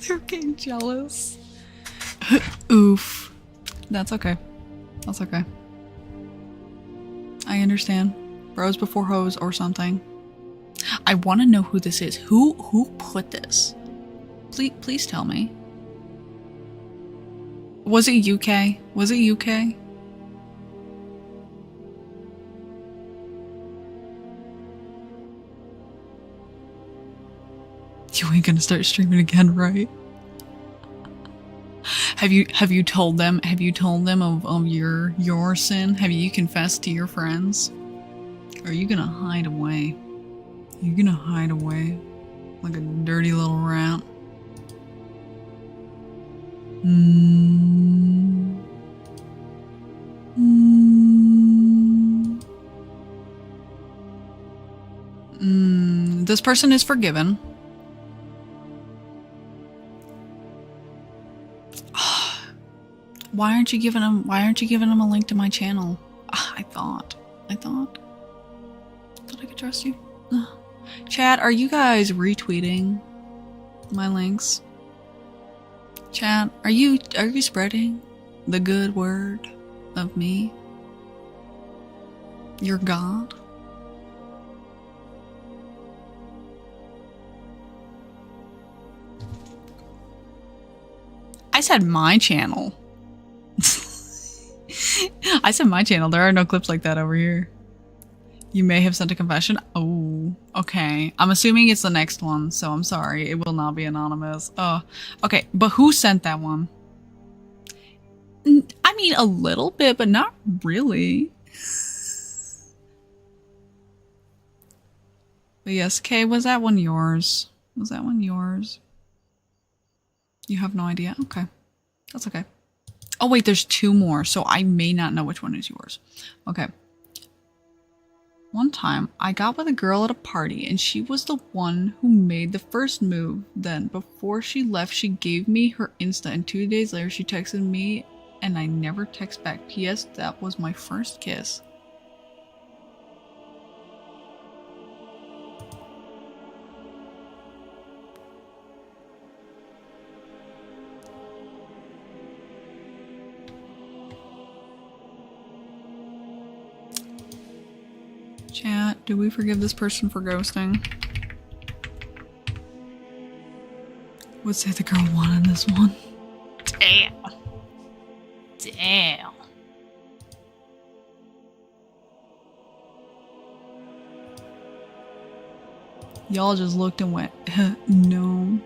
They're getting jealous. Oof. That's okay. That's okay. I understand. Bros before hoes or something. I want to know who this is. Who put this? Please tell me. Was it UK? Was it UK? You ain't gonna start streaming again, right? Have you told them of your sin? Have you confessed to your friends? Or are you gonna hide away? You're gonna hide away like a dirty little rat. This person is forgiven. Why aren't you giving him a link to my channel? I thought I could trust you. Chat, are you guys retweeting my links? Chat, are you spreading the good word of me? Your God? I said my channel. I said my channel. There are no clips like that over here. You may have sent a confession. Oh, okay. I'm assuming it's the next one, so I'm sorry. It will not be anonymous. Oh, okay. But who sent that one? I mean, a little bit, but not really. But yes, Kay, was that one yours? Was that one yours? You have no idea? Okay. That's okay. Oh wait, there's two more, so I may not know which one is yours. Okay. One time, I got with a girl at a party, and she was the one who made the first move. Then, before she left, she gave me her Insta, and 2 days later, she texted me, and I never text back. P.S. That was my first kiss. Chat, do we forgive this person for ghosting? Would say the girl won in this one. Damn. Damn. Y'all just looked and went, no.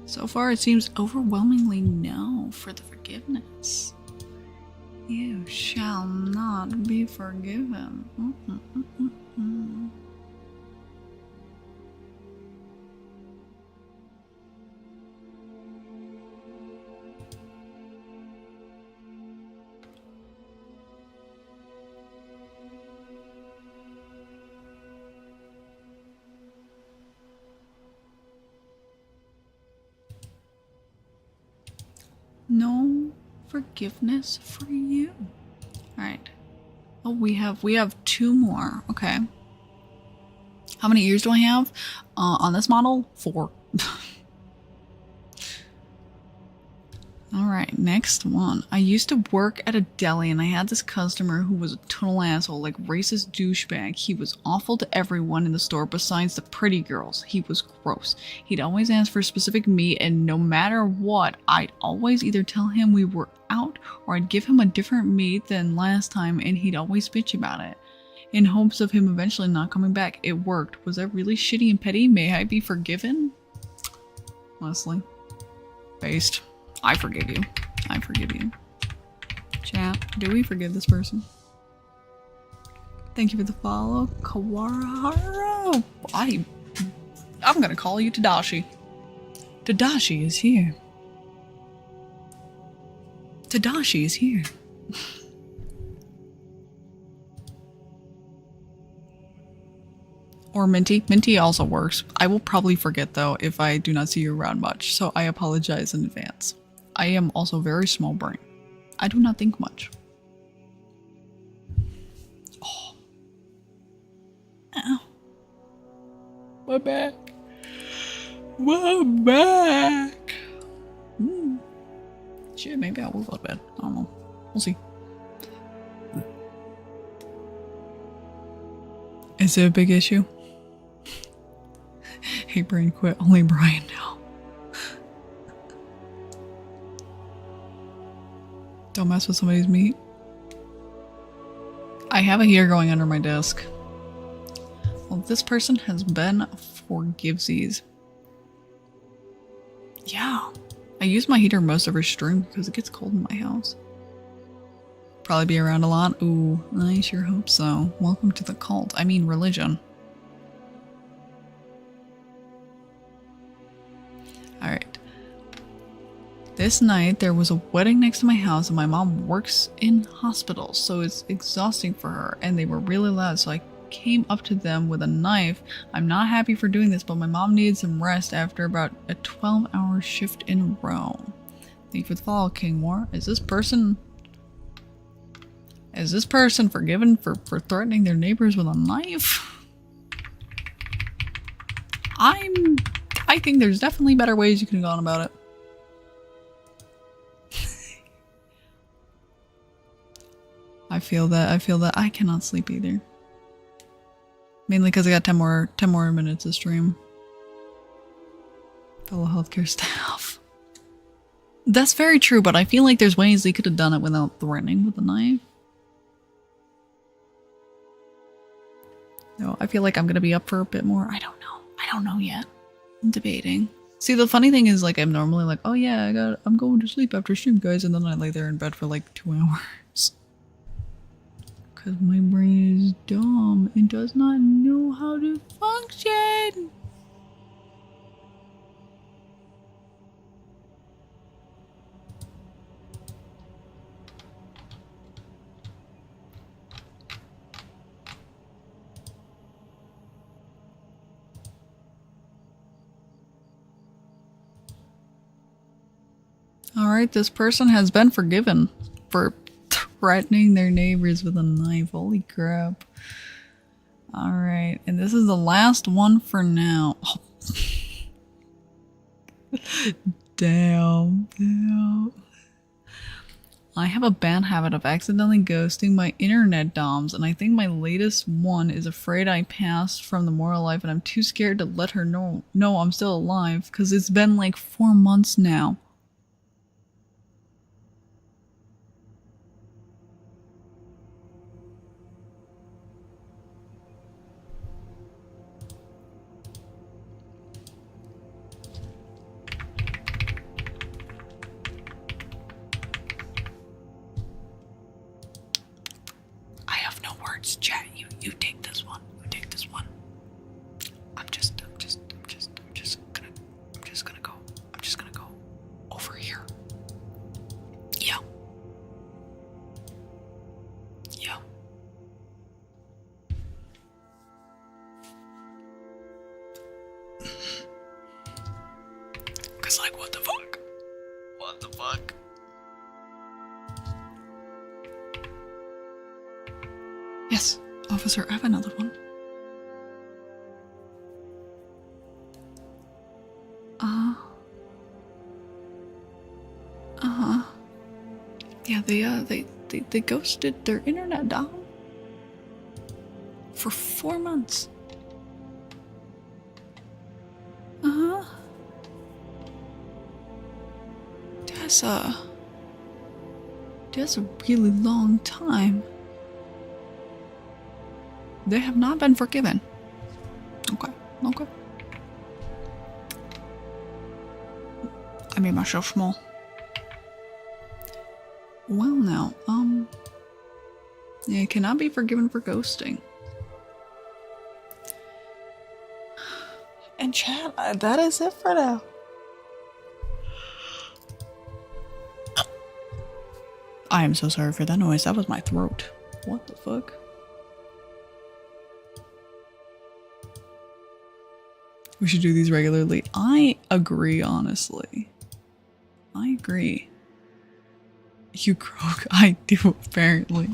So far, it seems overwhelmingly no for the forgiveness. You shall not be forgiven. No forgiveness for you. All right. Oh, we have two more. Okay. How many ears do I have on this model? 4. All right, next one. I used to work at a deli and I had this customer who was a total asshole, like racist douchebag. He was awful to everyone in the store besides the pretty girls. He was gross. He'd always ask for specific meat, and no matter what, I'd always either tell him we were out or I'd give him a different meat than last time, and he'd always bitch about it in hopes of him eventually not coming back. It worked. Was that really shitty and petty? May I be forgiven? Leslie. Based. I forgive you. I forgive you. Chat, do we forgive this person? Thank you for the follow, Kawaraharu. I'm gonna call you Tadashi. Tadashi is here. Tadashi is here. Or Minty. Minty also works. I will probably forget though if I do not see you around much, so I apologize in advance. I am also very small brain. I do not think much. Oh. Ow. My back. My back. Shit, maybe I will go to bed. I don't know. We'll see. Is it a big issue? Hey, brain quit. Only Brian now. Don't mess with somebody's meat. I have a heater going under my desk. Well, this person has been forgivesies. Yeah. I use my heater most every stream because it gets cold in my house. Probably be around a lot. Ooh, I sure hope so. Welcome to the cult. I mean religion. Alright. This night there was a wedding next to my house and my mom works in hospitals, so it's exhausting for her, and they were really loud, so I came up to them with a knife. I'm not happy for doing this, but my mom needed some rest after about a 12-hour shift in a row. Thank you for the follow, King War. Is this person forgiven for threatening their neighbors with a knife? I think there's definitely better ways you could have gone about it. I feel that I cannot sleep either. Mainly because I got 10 more minutes of stream. Fellow healthcare staff. That's very true, but I feel like there's ways they could have done it without threatening with a knife. No, I feel like I'm gonna be up for a bit more. I don't know. I don't know yet. I'm debating. See, the funny thing is, like, I'm normally like, oh yeah, I'm going to sleep after stream, guys, and then I lay there in bed for like 2 hours. Because my brain is dumb and does not know how to function. Alright, this person has been forgiven for threatening their neighbors with a knife. Holy crap. Alright, and this is the last one for now. Oh. Damn. I have a bad habit of accidentally ghosting my internet doms, and I think my latest one is afraid I passed from the moral life and I'm too scared to let her know I'm still alive, because it's been like 4 months now. Chat, you take this one. You take this one. I'm just gonna go over here. Yeah. Yeah. Cause like, what the fuck? What the fuck? Yes, officer, I have another one. Yeah, they ghosted their internet dom for 4 months. That's a really long time. They have not been forgiven. Okay. I made myself small. Well now, yeah, cannot be forgiven for ghosting. And chat, that is it for now. I am so sorry for that noise. That was my throat. What the fuck? We should do these regularly. I agree, honestly. I agree. You croak. I do, apparently.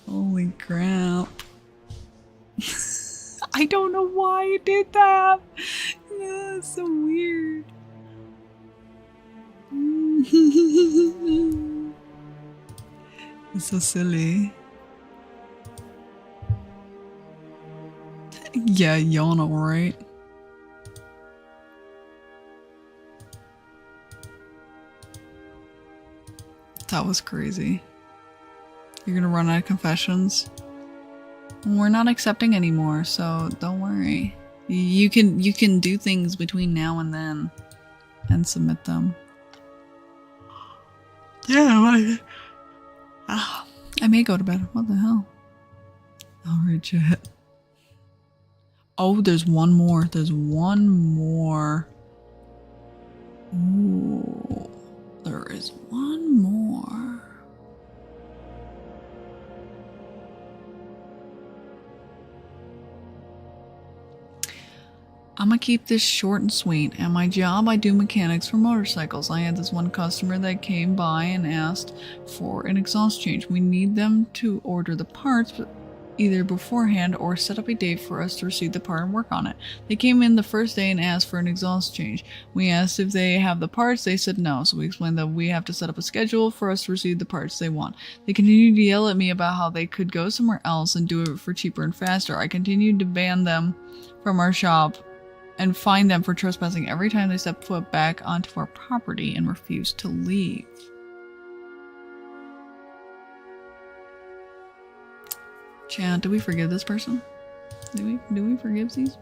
Holy crap. I don't know why you did that. Yeah, that's so weird. It's so silly. Yeah, yawn, alright. That was crazy. You're gonna run out of confessions? We're not accepting anymore, so don't worry. You can do things between now and then and submit them. Yeah, I may go to bed. What the hell? Alright, chat. Oh, there's one more. There's one more. Ooh, there is one more. I'm gonna keep this short and sweet. At my job, I do mechanics for motorcycles. I had this one customer that came by and asked for an exhaust change. We need them to order the parts either beforehand or set up a date for us to receive the part and work on it. They came in the first day and asked for an exhaust change. We asked if they have the parts. They said no, so we explained that we have to set up a schedule for us to receive the parts they want. They continued to yell at me about how they could go somewhere else and do it for cheaper and faster. I continued to ban them from our shop and fine them for trespassing every time they step foot back onto our property and refuse to leave. Chat, do we forgive this person? Do we forgive these?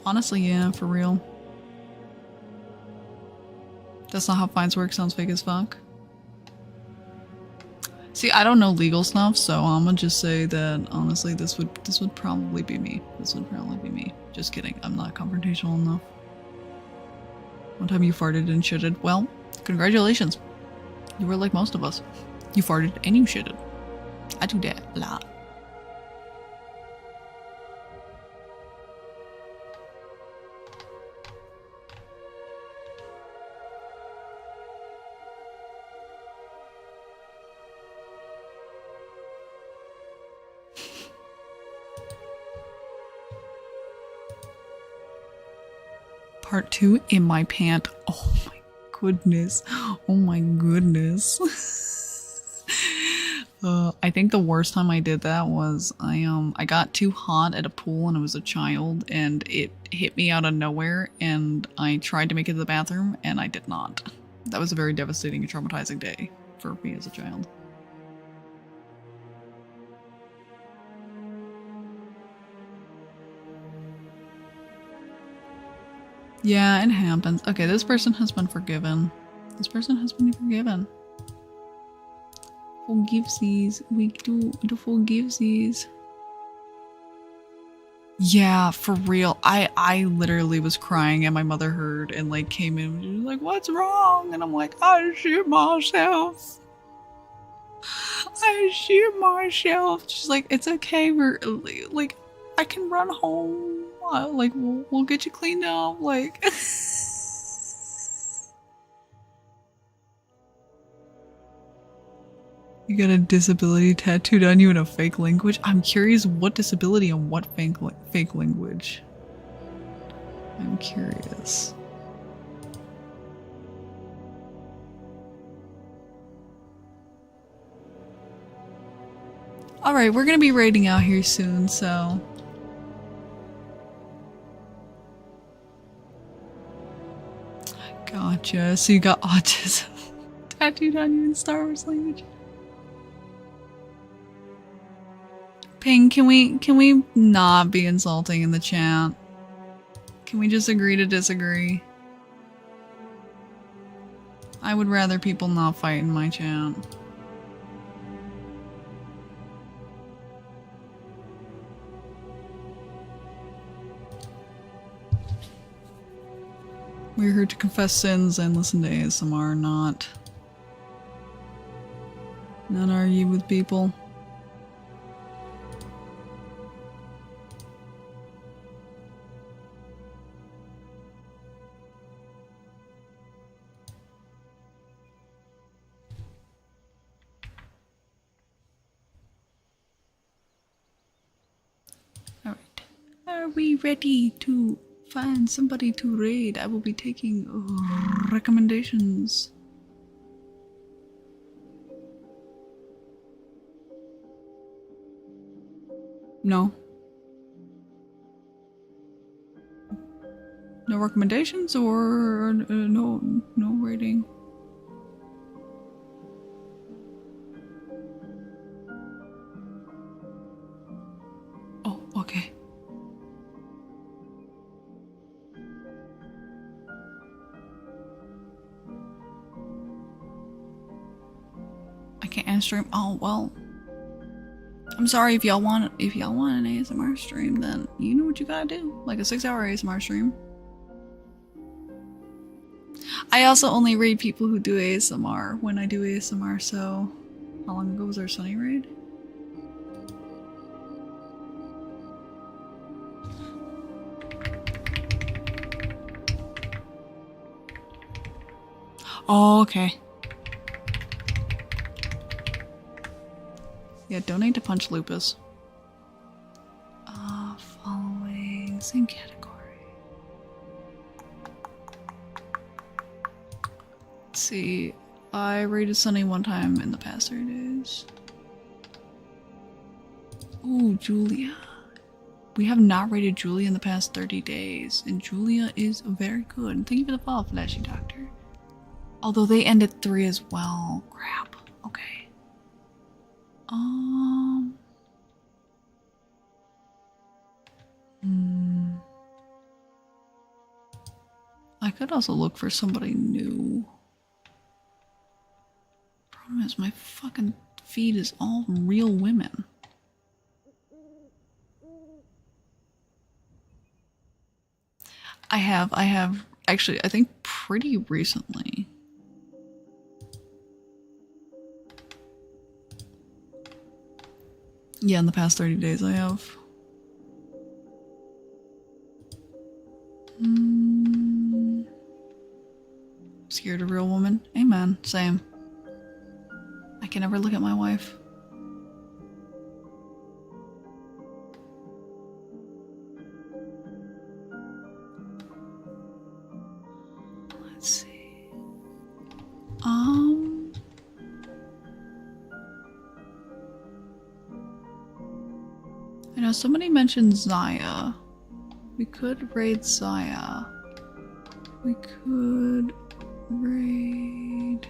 Honestly, yeah, for real. That's not how fines work. Sounds fake as fuck. See, I don't know legal stuff, so I'm gonna just say that honestly, this would probably be me. This would probably be me. Just kidding. I'm not confrontational enough. One time you farted and shitted. Well, congratulations. You were like most of us. You farted and you shitted. I do that a lot. Part 2 in my pant. Oh my goodness. Oh my goodness. I think the worst time I did that was I got too hot at a pool and I was a child and it hit me out of nowhere and I tried to make it to the bathroom and I did not. That was a very devastating and traumatizing day for me as a child. Yeah, it happens. Okay, this person has been forgiven. This person has been forgiven. Forgivesies. We do the forgivesies. Yeah, for real. I literally was crying and my mother heard and like came in and she was like, "What's wrong?" And I'm like, "I shit myself. I shit myself." She's like, "It's okay. We're like, I can run home. Like we'll get you cleaned up." Like, you got a disability tattooed on you in a fake language. I'm curious what disability and what fake language. I'm curious. All right, we're gonna be raiding out here soon, so. Gotcha. So you got autism tattooed on you in Star Wars language. Ping, can we not be insulting in the chat? Can we just agree to disagree? I would rather people not fight in my chat. We're here to confess sins and listen to ASMR, not argue with people. Alright. Are we ready to find somebody to raid? I will be taking recommendations. No. No recommendations or no rating? Oh, okay. I can't end stream. Oh well. I'm sorry if y'all want an ASMR stream, then you know what you gotta do. Like a 6-hour ASMR stream. I also only raid people who do ASMR when I do ASMR, so how long ago was our Sunny raid? Oh, okay. Yeah, donate to Punch Lupus. Following, same category. Let's see. I rated Sunny one time in the past 30 days. Ooh, Julia. We have not rated Julia in the past 30 days, and Julia is very good. Thank you for the follow, Flashy Doctor. Although they ended 3 as well. Crap. Okay. I could also look for somebody new. Problem is, my fucking feed is all real women. I have, actually, I think pretty recently. Yeah, in the past 30 days I have. Scared a real woman? Amen. Same. I can never look at my wife. Let's see. I know somebody mentioned Zaya. We could raid Zaya. We could raid...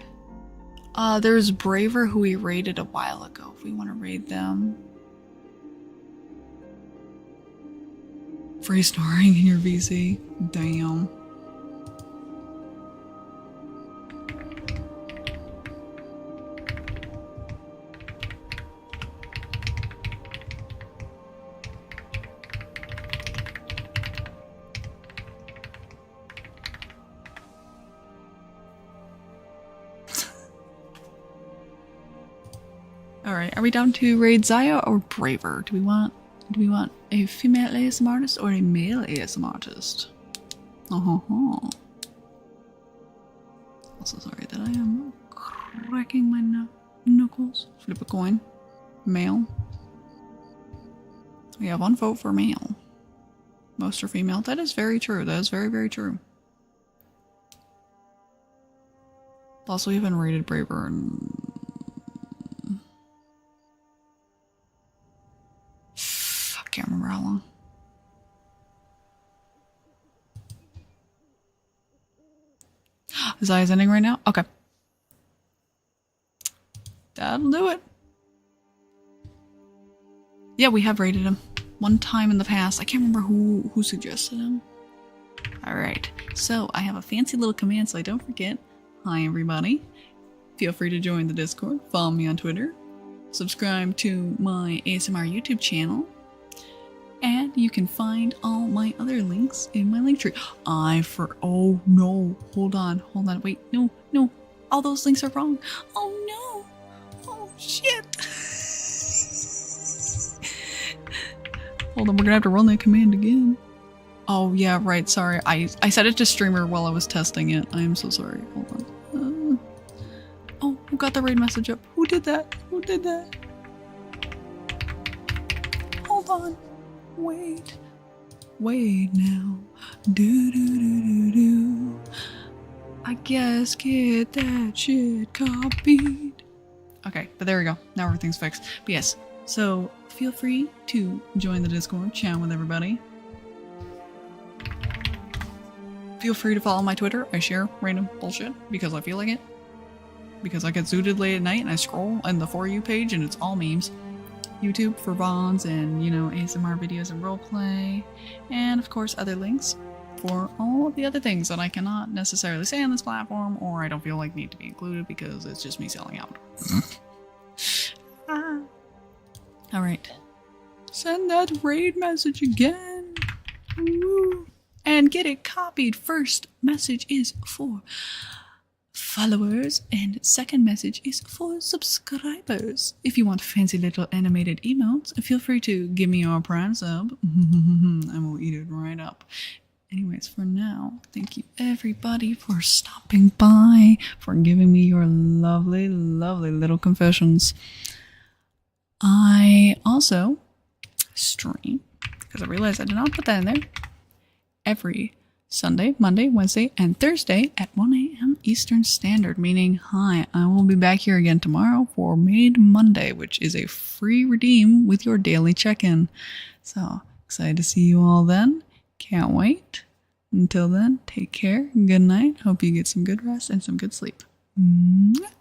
there's Braver who we raided a while ago if we want to raid them. Free snoring in your VC? Damn. Alright, are we down to raid Zaya or Braver? Do we want a female ASM artist or a male ASM artist? Oh. Also sorry that I am cracking my knuckles. Flip a coin. Male. We have one vote for male. Most are female. That is very true. That is very, very true. Also, we haven't rated Braver and can't remember how long. Zaya's ending right now? Okay. That'll do it. Yeah, we have rated him one time in the past. I can't remember who suggested him. Alright, so I have a fancy little command so I don't forget. Hi everybody. Feel free to join the Discord, follow me on Twitter, subscribe to my ASMR YouTube channel, and you can find all my other links in my link tree. Oh no, hold on, wait, no, all those links are wrong. Oh no, oh shit. Hold on, we're gonna have to run that command again. Oh yeah, right, sorry, I set it to streamer while I was testing it. I am so sorry, hold on. Oh, who got the raid message up? Who did that? Who did that? Hold on. Wait now. Do. I guess get that shit copied. Okay, but there we go. Now everything's fixed. But yes, so feel free to join the Discord, chat with everybody. Feel free to follow my Twitter. I share random bullshit because I feel like it. Because I get zooted late at night and I scroll in the For You page and it's all memes. YouTube for VODs and, you know, ASMR videos and roleplay. And of course other links for all of the other things that I cannot necessarily say on this platform or I don't feel like need to be included because it's just me selling out. Alright. Send that raid message again. Woo. And get it copied. First message is for followers and second message is for subscribers. If you want fancy little animated emotes, feel free to give me your prime sub and we'll eat it right up. Anyways, for now, thank you everybody for stopping by, for giving me your lovely, lovely little confessions. I also stream, because I realized I did not put that in there, every Sunday, Monday, Wednesday, and Thursday at 1 a.m. Eastern Standard, meaning, hi, I will be back here again tomorrow for Made Monday, which is a free redeem with your daily check-in. So, excited to see you all then. Can't wait. Until then, take care. Good night. Hope you get some good rest and some good sleep. Mwah.